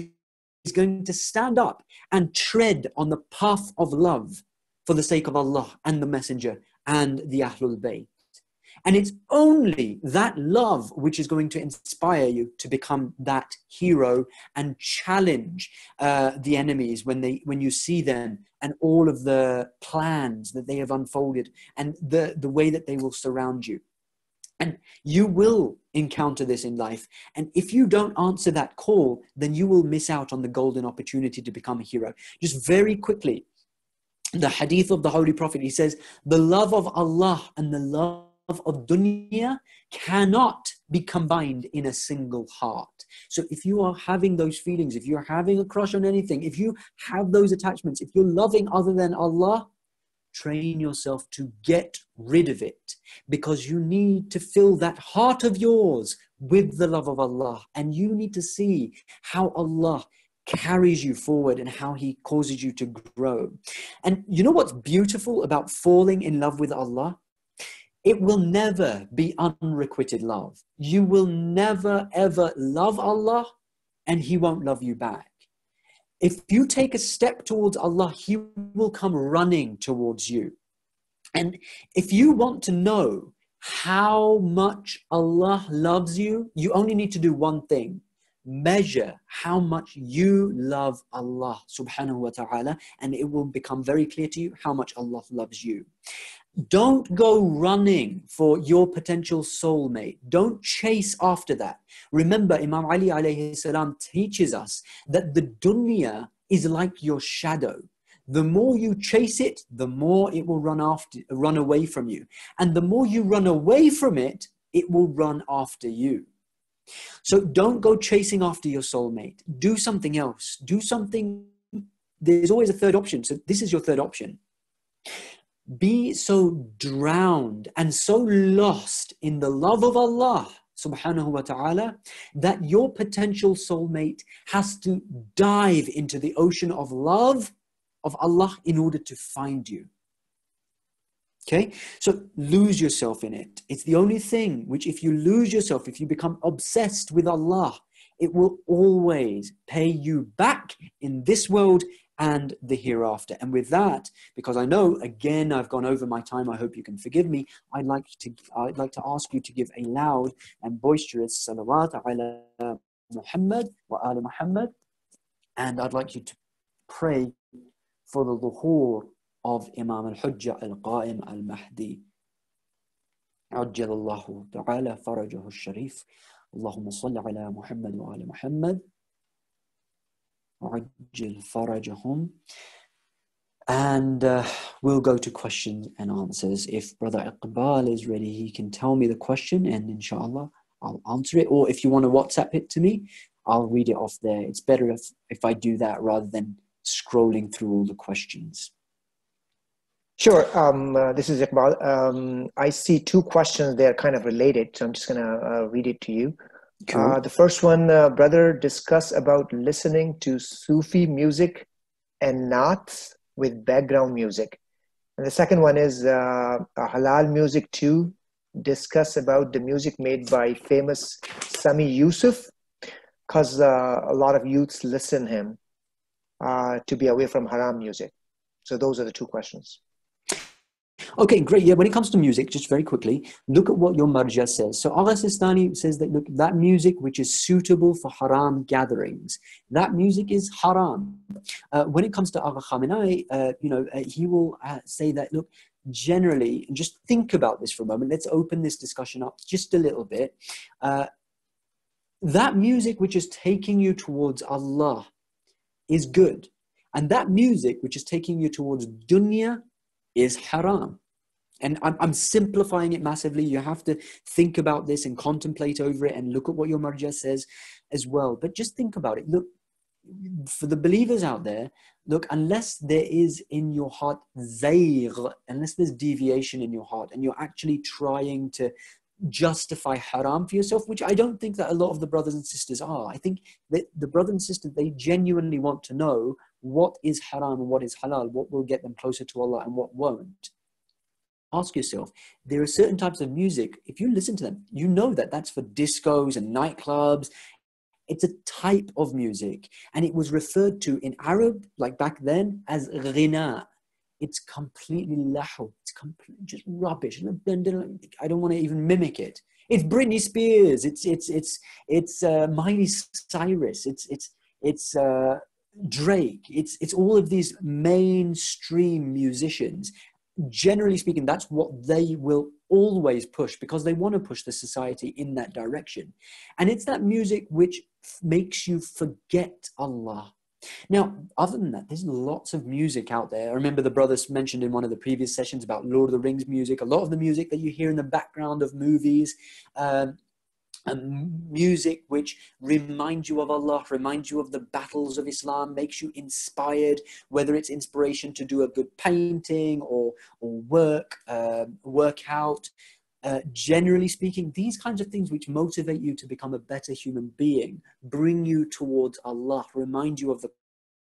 is going to stand up and tread on the path of love for the sake of Allah and the Messenger and the Ahlul Bayt? And it's only that love which is going to inspire you to become that hero and challenge the enemies when you see them and all of the plans that they have unfolded and the way that they will surround you. And you will encounter this in life. And if you don't answer that call, then you will miss out on the golden opportunity to become a hero. Just very quickly, the hadith of the Holy Prophet, he says, the love of Allah and the love of dunya cannot be combined in a single heart. So if you are having those feelings, if you're having a crush on anything, if you have those attachments, if you're loving other than Allah, train yourself to get rid of it, because you need to fill that heart of yours with the love of Allah, and you need to see how Allah carries you forward and how He causes you to grow. And you know what's beautiful about falling in love with Allah? It will never be unrequited love. You will never ever love Allah and He won't love you back. If you take a step towards Allah, He will come running towards you. And if you want to know how much Allah loves you, you only need to do one thing. Measure how much you love Allah subhanahu wa ta'ala, and it will become very clear to you how much Allah loves you. Don't go running for your potential soulmate. Don't chase after that. Remember, Imam Ali alayhi salam teaches us that the dunya is like your shadow. The more you chase it, the more it will run away from you. And the more you run away from it, it will run after you. So don't go chasing after your soulmate. Do something else. Do something. There's always a third option. So this is your third option. Be so drowned and so lost in the love of Allah subhanahu wa ta'ala that your potential soulmate has to dive into the ocean of love of Allah in order to find you. Okay, so lose yourself in it. It's the only thing which, if you lose yourself, if you become obsessed with Allah, it will always pay you back in this world and the hereafter. And with that, because I know, again, I've gone over my time, I hope you can forgive me, I'd like to ask you to give a loud and boisterous salawat ala Muhammad wa ala Muhammad. And I'd like you to pray for the dhuhur of Imam al-Hujjah al-Qa'im al-Mahdi. عجل الله تعالى فرجه الشريف. اللهم صل على محمد وعلى محمد. عجل فرجهم. And we'll go to questions and answers. If Brother Iqbal is ready, he can tell me the question and inshallah I'll answer it. Or if you want to WhatsApp it to me, I'll read it off there. It's better if I do that rather than scrolling through all the questions. Sure. This is Iqbal. I see two questions. They're kind of related, so I'm just going to read it to you. Cool. The first one, brother, discuss about listening to Sufi music and naats with background music. And the second one is halal music too. Discuss about the music made by famous Sami Yusuf, because a lot of youths listen him to be away from haram music. So those are the two questions. Okay, great. Yeah, when it comes to music, just very quickly, look at what your marja says. So Agha Sistani says that, look, that music which is suitable for haram gatherings, that music is haram. When it comes to Agha Khamenei, he will say that, look, generally, and just think about this for a moment. Let's open this discussion up just a little bit. That music which is taking you towards Allah is good. And that music which is taking you towards dunya is haram. And I'm simplifying it massively. You have to think about this and contemplate over it and look at what your marja says as well. But just think about it. Look, for the believers out there, look, unless there is in your heart zayg, unless there's deviation in your heart and you're actually trying to justify haram for yourself, which I don't think that a lot of the brothers and sisters are. I think that the brothers and sisters, they genuinely want to know what is haram and what is halal, what will get them closer to Allah and what won't. Ask yourself, there are certain types of music, if you listen to them, you know that that's for discos and nightclubs. It's a type of music, and it was referred to in Arab, like back then, as ghina. It's completely lahu. It's completely just rubbish. I don't want to even mimic it. It's Britney Spears. It's Miley Cyrus. It's Drake. It's all of these mainstream musicians. generally speaking, that's what they will always push, because they want to push the society in that direction. And it's that music which makes you forget Allah. Now, other than that, there's lots of music out there. I remember the brothers mentioned in one of the previous sessions about Lord of the Rings music. A lot of the music that you hear in the background of movies, music which reminds you of Allah, reminds you of the battles of Islam, makes you inspired, whether it's inspiration to do a good painting or work out. Generally speaking, these kinds of things which motivate you to become a better human being, bring you towards Allah, remind you of the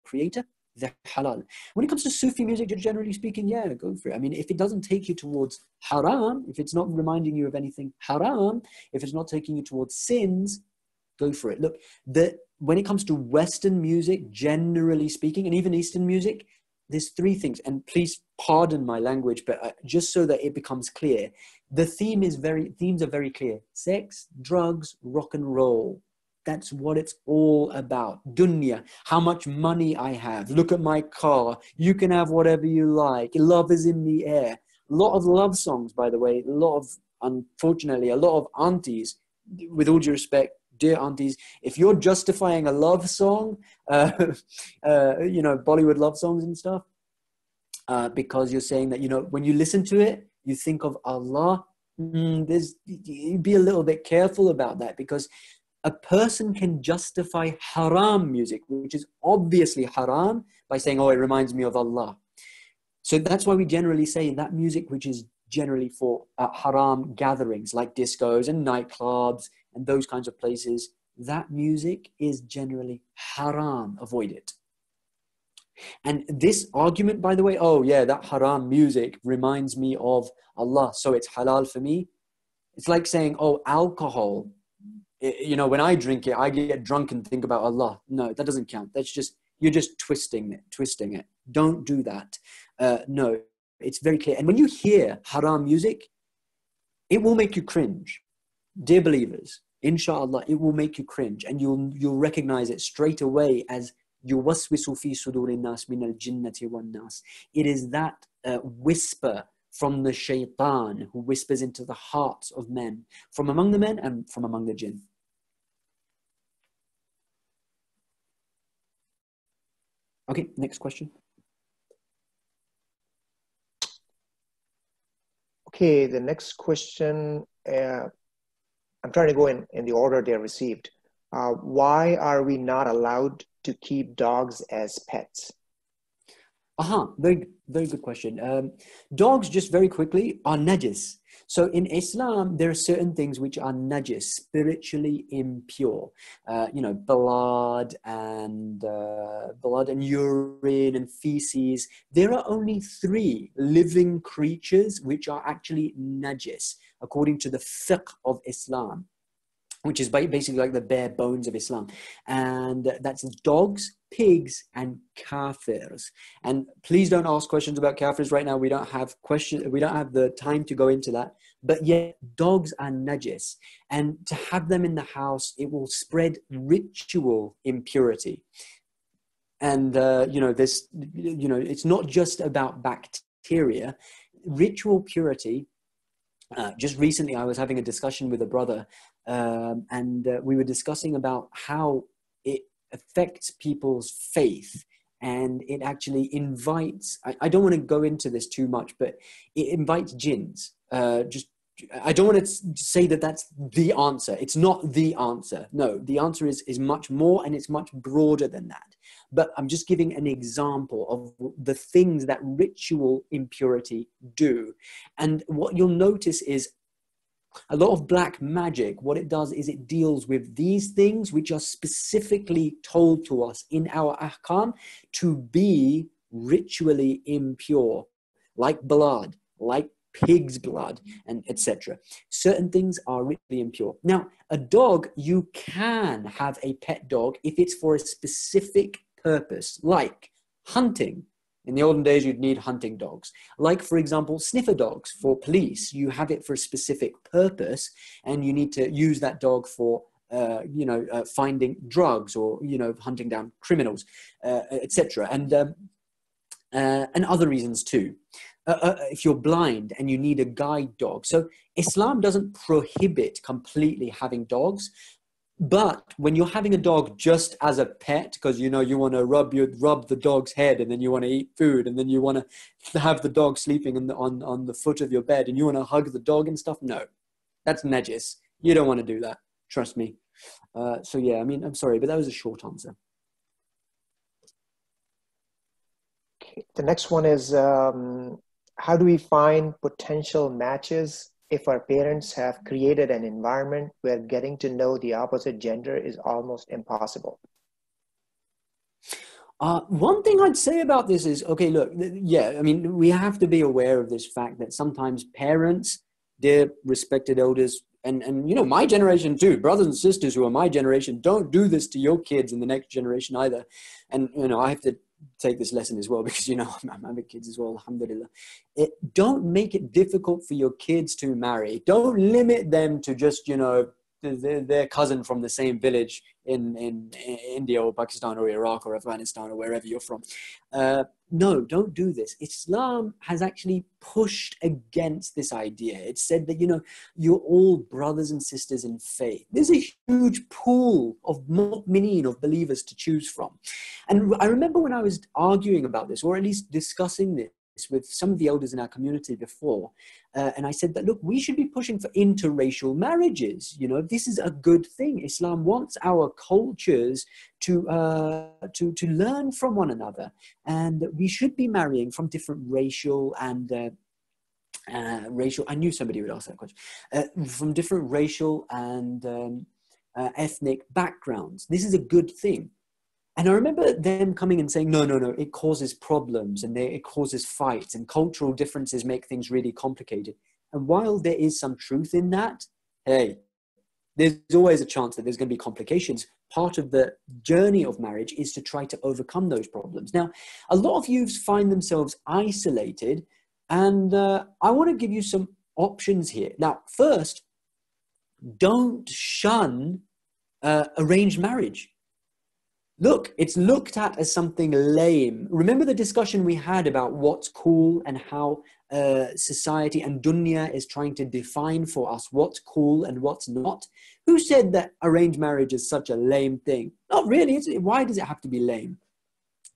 Creator, they're halal. When it comes to Sufi music, generally speaking, yeah, go for it. I mean, if it doesn't take you towards haram, if it's not reminding you of anything haram, if it's not taking you towards sins, go for it. Look, when it comes to Western music, generally speaking, and even Eastern music, there's three things, and please pardon my language, but just so that it becomes clear, the themes are very clear: sex, drugs, rock and roll. That's what it's all about. Dunya, how much money I have. Look at my car. You can have whatever you like. Love is in the air. A lot of love songs, by the way. Unfortunately, a lot of aunties, with all due respect, dear aunties, if you're justifying a love song, Bollywood love songs and stuff, because you're saying that, when you listen to it, you think of Allah, be a little bit careful about that, because a person can justify haram music, which is obviously haram, by saying, oh, it reminds me of Allah. So that's why we generally say that music, which is generally for haram gatherings like discos and nightclubs and those kinds of places, that music is generally haram. Avoid it. And this argument, by the way, oh yeah, that haram music reminds me of Allah, so it's halal for me. It's like saying, oh, alcohol, when I drink it, I get drunk and think about Allah. No, that doesn't count. You're just twisting it. Don't do that. No, it's very clear. And when you hear haram music, it will make you cringe. Dear believers, inshallah, it will make you cringe, and you'll recognize it straight away as yuwaswisu fi sudurin nas min al-jinnati wan nas. It is that whisper from the shaitan who whispers into the hearts of men, from among the men and from among the jinn. Okay, next question. Okay, the next question, I'm trying to go in the order they're received. Why are we not allowed to keep dogs as pets? Very, very good question. Dogs, just very quickly, are najis. So in Islam, there are certain things which are najis, spiritually impure. Blood and urine and feces. There are only 3 living creatures which are actually najis, according to the fiqh of Islam, which is basically like the bare bones of Islam. And that's dogs, pigs, and kafirs. And please don't ask questions about kafirs right now. We don't have the time to go into that. But yet, dogs are najis. And to have them in the house, it will spread ritual impurity. And, it's not just about bacteria. Ritual purity. Just recently, I was having a discussion with a brother, and we were discussing about how it affects people's faith, and it actually invites, I don't want to go into this too much, but it invites jinns. I don't want to say that that's the answer. It's not the answer. No, the answer is much more, and it's much broader than that. But I'm just giving an example of the things that ritual impurity do. And what you'll notice is a lot of black magic, what it does is it deals with these things which are specifically told to us in our ahkam to be ritually impure, like blood, like pig's blood, and etc. Certain things are ritually impure. Now, a dog, you can have a pet dog if it's for a specific purpose, like hunting. In the olden days, you'd need hunting dogs. Like, for example, sniffer dogs for police. You have it for a specific purpose, and you need to use that dog for, finding drugs or, hunting down criminals, etc. And other reasons too. if you're blind and you need a guide dog. So Islam doesn't prohibit completely having dogs. But when you're having a dog just as a pet, because you want to rub the dog's head, and then you want to eat food, and then you want to have the dog sleeping on the foot of your bed, and you want to hug the dog and stuff, no, that's najis. You don't want to do that. Trust me. So yeah, I mean, I'm sorry, but that was a short answer. Okay. The next one is, how do we find potential matches if our parents have created an environment where getting to know the opposite gender is almost impossible? One thing I'd say about this is, okay, look, yeah, I mean, we have to be aware of this fact that sometimes parents, their respected elders, and my generation too, brothers and sisters who are my generation, don't do this to your kids in the next generation either. And, I have to take this lesson as well, because I'm having kids as well, alhamdulillah. Don't make it difficult for your kids to marry. Don't limit them to just their cousin from the same village in India or Pakistan or Iraq or Afghanistan or wherever you're from. No, don't do this. Islam has actually pushed against this idea. It said that you're all brothers and sisters in faith. There's a huge pool of mu'mineen, of believers to choose from. And I remember when I was arguing about this, or at least discussing this with some of the elders in our community before, and I said that, look, we should be pushing for interracial marriages. This is a good thing. Islam wants our cultures to learn from one another, and we should be marrying from different racial and I knew somebody would ask that question, from different racial and ethnic backgrounds. This is a good thing. And I remember them coming and saying, no, it causes problems, and it causes fights, and cultural differences make things really complicated. And while there is some truth in that, hey, there's always a chance that there's going to be complications. Part of the journey of marriage is to try to overcome those problems. Now, a lot of youths find themselves isolated, and I want to give you some options here. Now, first, don't shun arranged marriage. Look, it's looked at as something lame. Remember the discussion we had about what's cool and how society and dunya is trying to define for us what's cool and what's not? Who said that arranged marriage is such a lame thing? Not really. Why does it have to be lame?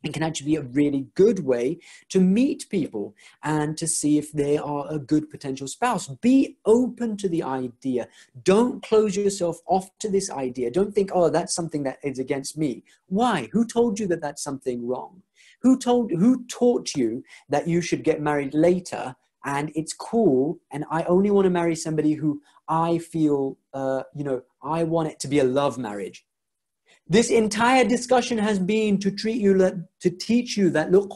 It can actually be a really good way to meet people and to see if they are a good potential spouse. Be open to the idea. Don't close yourself off to this idea. Don't think, oh, that's something that is against me. Why? Who told you that that's something wrong? Who taught you that you should get married later and it's cool, and I only want to marry somebody who I feel, I want it to be a love marriage? This entire discussion has been to teach you that, look,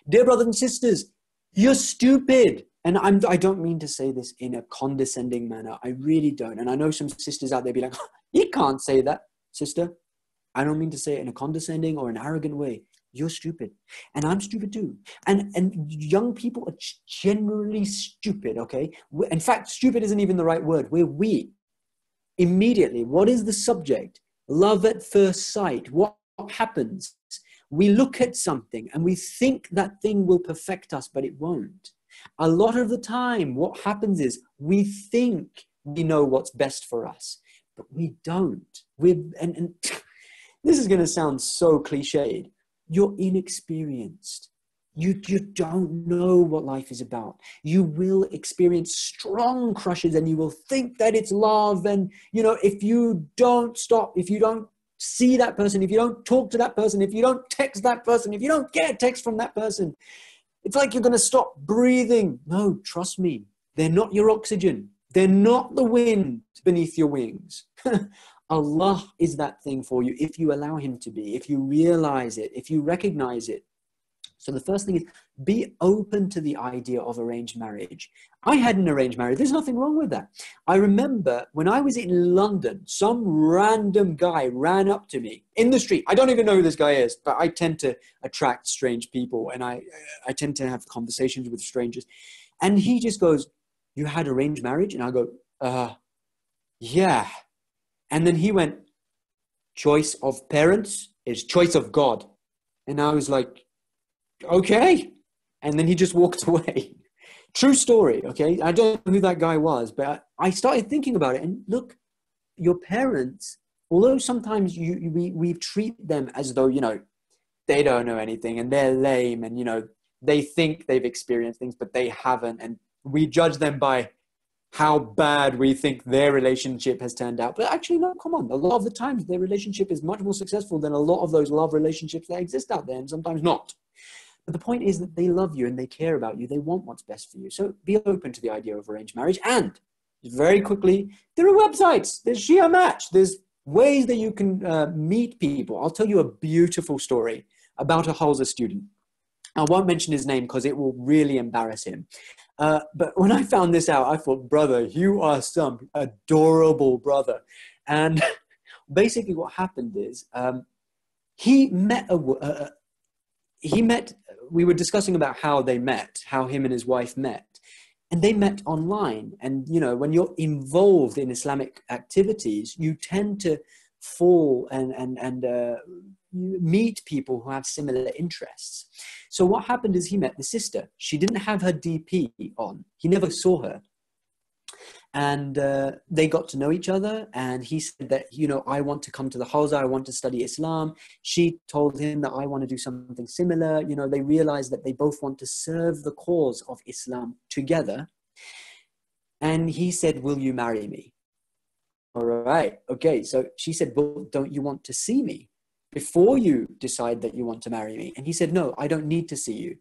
dear brothers and sisters, you're stupid. And I don't mean to say this in a condescending manner. I really don't. And I know some sisters out there be like, you can't say that, sister. I don't mean to say it in a condescending or an arrogant way. You're stupid. And I'm stupid too. And young people are generally stupid, okay? In fact, stupid isn't even the right word. We're weak. Immediately, what is the subject? Love at first sight. What happens? We look at something and we think that thing will perfect us, but it won't. A lot of the time, what happens is we think we know what's best for us, but we don't. And this is going to sound so cliched. You're inexperienced. You don't know what life is about. You will experience strong crushes and you will think that it's love. And, if you don't stop, if you don't see that person, if you don't talk to that person, if you don't text that person, if you don't get a text from that person, it's like you're going to stop breathing. No, trust me. They're not your oxygen. They're not the wind beneath your wings. Allah is that thing for you if you allow him to be, if you realize it, if you recognize it. So the first thing is be open to the idea of arranged marriage. I had an arranged marriage. There's nothing wrong with that. I remember when I was in London, some random guy ran up to me in the street. I don't even know who this guy is, but I tend to attract strange people and I tend to have conversations with strangers. And he just goes, "You had arranged marriage?" And I go, yeah. And then he went, "Choice of parents is choice of God." And I was like, okay. And then he just walked away. True story, okay? I don't know who that guy was, but I started thinking about it. And look, your parents, although sometimes we treat them as though, they don't know anything and they're lame and, they think they've experienced things, but they haven't. And we judge them by how bad we think their relationship has turned out. But actually, no, come on. A lot of the times, their relationship is much more successful than a lot of those love relationships that exist out there, and sometimes not. But the point is that they love you and they care about you. They want what's best for you. So be open to the idea of arranged marriage. And very quickly, there are websites. There's Shia Match. There's ways that you can meet people. I'll tell you a beautiful story about a Halsa student. I won't mention his name because it will really embarrass him. But when I found this out, I thought, brother, you are some adorable brother. And basically what happened is we were discussing about how they met, how him and his wife met. And they met online. And, when you're involved in Islamic activities, you tend to fall and you meet people who have similar interests. So what happened is he met the sister. She didn't have her DP on. He never saw her. And they got to know each other. And he said that, I want to come to the Halsa. I want to study Islam. She told him that I want to do something similar. They realized that they both want to serve the cause of Islam together. And he said, will you marry me? All right. Okay. So she said, well, don't you want to see me before you decide that you want to marry me? And he said, no, I don't need to see you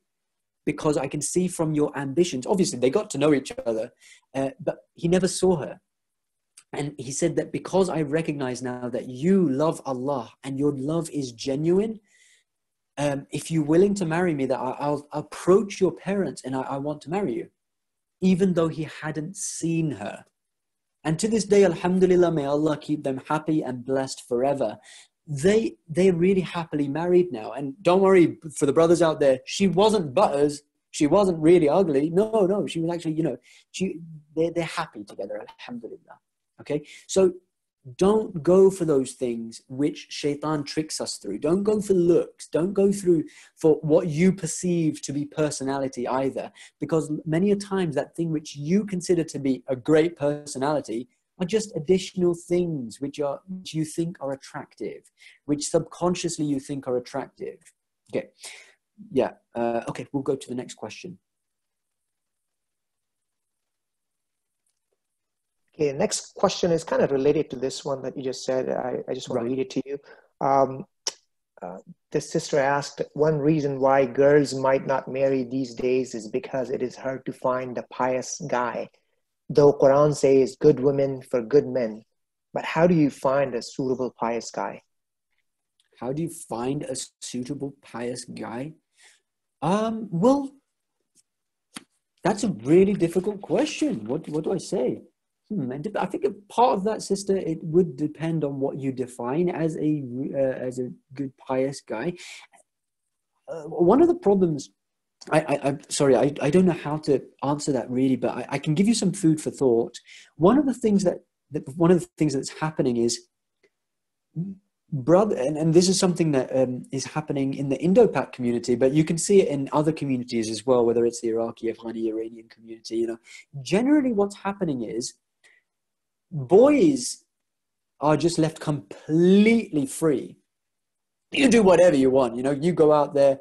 because I can see from your ambitions. Obviously, they got to know each other, but he never saw her. And he said that because I recognize now that you love Allah and your love is genuine, if you're willing to marry me, that I'll approach your parents and I want to marry you, even though he hadn't seen her. And to this day, alhamdulillah, may Allah keep them happy and blessed forever. They're really happily married now. And don't worry, for the brothers out there, she wasn't butters. She wasn't really ugly. No, she was actually, they're happy together, alhamdulillah. Okay, so don't go for those things which shaitan tricks us through. Don't go for looks. Don't go through for what you perceive to be personality either. Because many a times that thing which you consider to be a great personality are just additional things which you think are attractive, which subconsciously you think are attractive. Okay, yeah. Okay, we'll go to the next question. Okay, next question is kind of related to this one that you just said. I just want to read it to you. This sister asked, one reason why girls might not marry these days is because it is hard to find a pious guy. Though Quran says good women for good men, but how do you find a suitable pious guy? How do you find a suitable pious guy? Well, that's a really difficult question. What do I say? I think a part of that, sister, it would depend on what you define as a good pious guy. One of the problems, I'm sorry, I don't know how to answer that really, but I can give you some food for thought. One of the things that's happening is, brother, and this is something that is happening in the Indo-Pak community, but you can see it in other communities as well, whether it's the Iraqi, Afghani, Iranian community. Generally what's happening is boys are just left completely free. You do whatever you want. You go out there.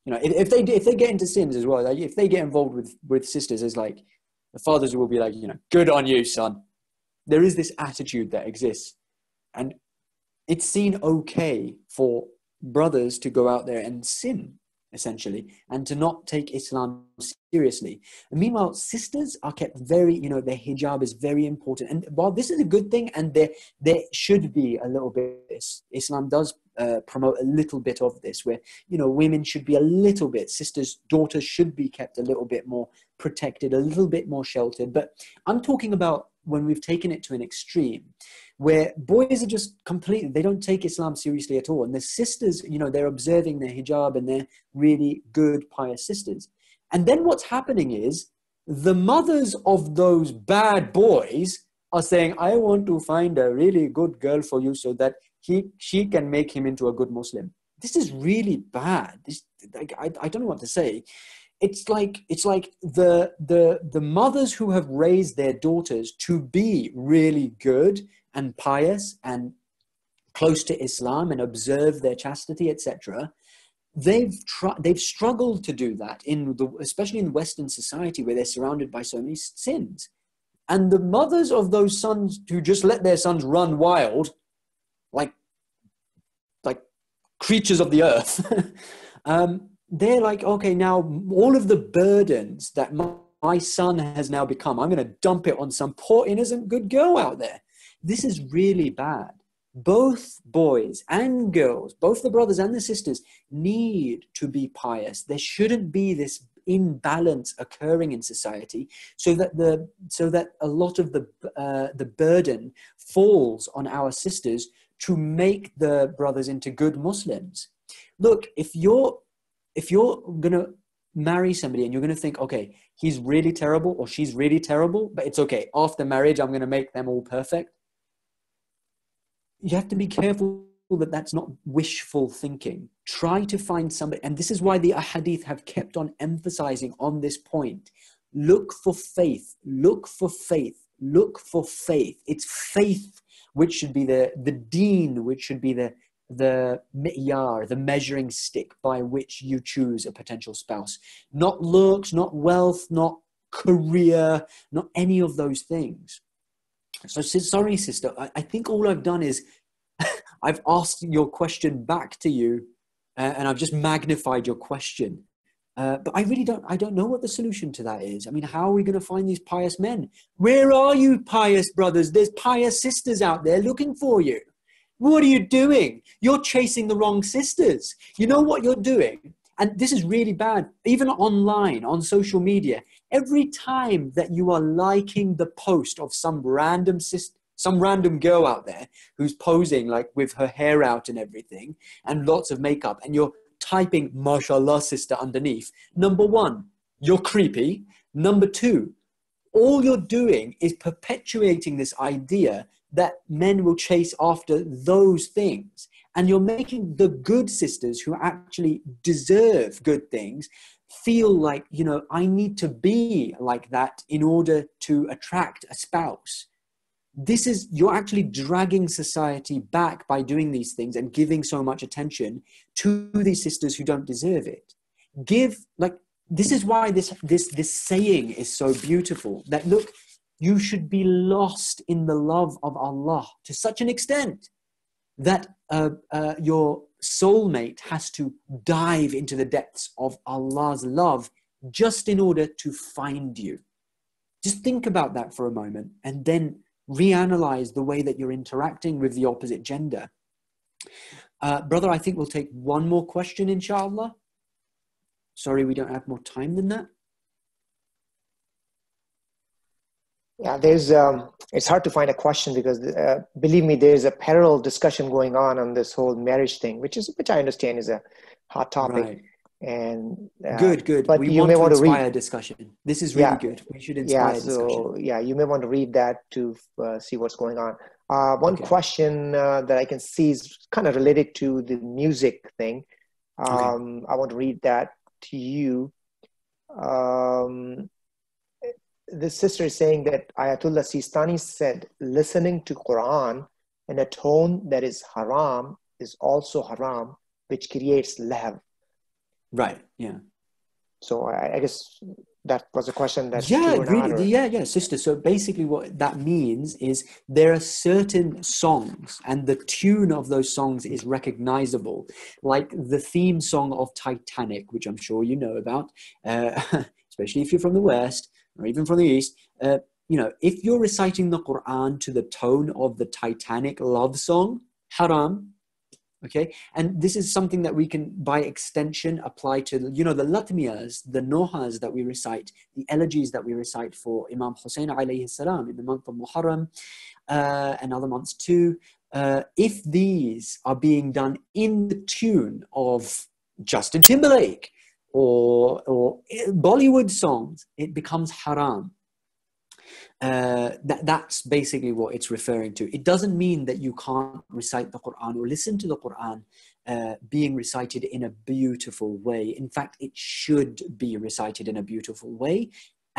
If they get into sins as well, like if they get involved with sisters, it's like the fathers will be like, good on you, son. There is this attitude that exists, and it's seen okay for brothers to go out there and sin, essentially, and to not take Islam seriously. And meanwhile, sisters are kept very, their hijab is very important. And while this is a good thing, and there should be a little bit, Islam does promote a little bit of this, where, women should be a little bit, sisters, daughters should be kept a little bit more protected, a little bit more sheltered. But I'm talking about when we've taken it to an extreme, where boys are just completely, they don't take Islam seriously at all. And the sisters, they're observing their hijab and they're really good, pious sisters. And then what's happening is the mothers of those bad boys are saying, I want to find a really good girl for you so that she can make him into a good Muslim. this is really bad. This, like, I don't know what to say. It's like the mothers who have raised their daughters to be really good and pious and close to Islam and observe their chastity, etc. They've struggled to do that especially in Western society where they're surrounded by so many sins. And the mothers of those sons who just let their sons run wild, like creatures of the earth, they're like, okay, now all of the burdens that my son has now become, I'm going to dump it on some poor innocent good girl out there. This is really bad. Both boys and girls, both the brothers and the sisters, need to be pious. There shouldn't be this imbalance occurring in society, so that a lot of the burden falls on our sisters to make the brothers into good Muslims. Look, if you're gonna marry somebody and you're gonna think, okay, he's really terrible or she's really terrible, but it's okay, after marriage I'm gonna make them all perfect. You have to be careful that that's not wishful thinking. Try to find somebody, and this is why the ahadith have kept on emphasizing on this point. Look for faith, look for faith, look for faith. It's faith which should be the deen, which should be the mi'yar, the measuring stick by which you choose a potential spouse. Not looks, not wealth, not career, not any of those things. So sorry, sister, I think all I've done is I've asked your question back to you, and I've just magnified your question. But I don't know what the solution to that is. I mean, how are we going to find these pious men? Where are you, pious brothers? There's pious sisters out there looking for you. What are you doing? You're chasing the wrong sisters. You know what you're doing? And this is really bad. Even online, on social media, every time that you are liking the post of some random girl out there who's posing like with her hair out and everything and lots of makeup, and you're typing mashallah sister underneath, number one, you're creepy. Number two, all you're doing is perpetuating this idea that men will chase after those things. And you're making the good sisters who actually deserve good things feel like, you know, I need to be like that in order to attract a spouse. You're actually dragging society back by doing these things and giving so much attention to these sisters who don't deserve it. This is why this saying is so beautiful, that look, you should be lost in the love of Allah to such an extent that your soulmate has to dive into the depths of Allah's love just in order to find you. Just think about that for a moment and then reanalyze the way that you're interacting with the opposite gender. Brother, I think we'll take one more question, inshallah. Sorry, we don't have more time than that. Yeah, it's hard to find a question because believe me, there's a parallel discussion going on this whole marriage thing, which I understand is a hot topic. Right. And good. But We you want may to want to inspire read discussion. This is really good. We should inspire discussion. Yeah, you may want to read that to see what's going on. One Okay. question that I can see is kind of related to the music thing. I want to read that to you. This sister is saying that Ayatollah Sistani said, listening to Quran in a tone that is haram is also haram, which creates lahv. Right, yeah. So I guess that was a question that's Yeah, true or not, really, yeah, sister. So basically what that means is there are certain songs and the tune of those songs is recognizable. Like the theme song of Titanic, which I'm sure you know about, especially if you're from the West or even from the East. If you're reciting the Quran to the tone of the Titanic love song, haram. Okay, and this is something that we can, by extension, apply to the latmiyas, the nohas that we recite, the elegies that we recite for Imam Hussein alayhi salam in the month of Muharram and other months too. If these are being done in the tune of Justin Timberlake or Bollywood songs, it becomes haram. That's basically what it's referring to. It doesn't mean that you can't recite the Quran or listen to the Quran being recited in a beautiful way. In fact, it should be recited in a beautiful way.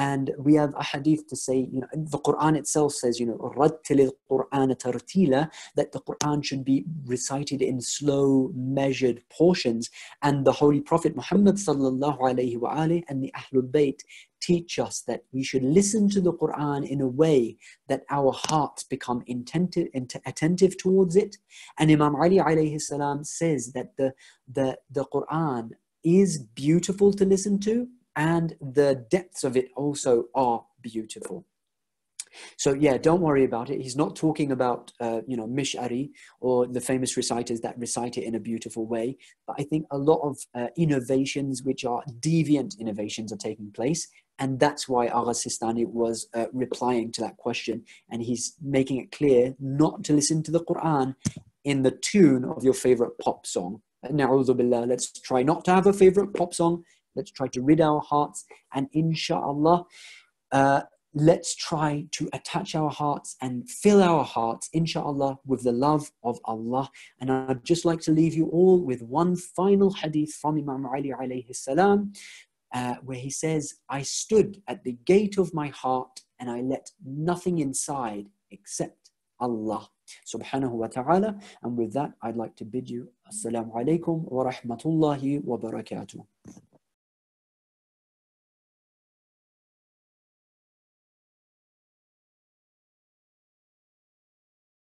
And we have a hadith to say, the Quran itself says, رَتِّلِ الْقُرْآنَ تَرْتِيلًا, that the Quran should be recited in slow, measured portions. And the Holy Prophet Muhammad sallallahu alayhi wa alayhi and the Ahlul Bayt teach us that we should listen to the Quran in a way that our hearts become attentive towards it. And Imam Ali alayhi salam says that the Quran is beautiful to listen to, and the depths of it also are beautiful. So yeah, don't worry about it. He's not talking about, Mish'ari or the famous reciters that recite it in a beautiful way. But I think a lot of innovations, which are deviant innovations, are taking place. And that's why Agha Sistani was replying to that question. And he's making it clear not to listen to the Quran in the tune of your favorite pop song. Na'udhu billah, let's try not to have a favorite pop song. Let's try to rid our hearts, and inshallah, let's try to attach our hearts and fill our hearts, inshallah, with the love of Allah. And I'd just like to leave you all with one final hadith from Imam Ali alayhi salam, where he says, I stood at the gate of my heart and I let nothing inside except Allah subhanahu wa ta'ala. And with that, I'd like to bid you assalamu alaikum wa rahmatullahi wa barakatuh.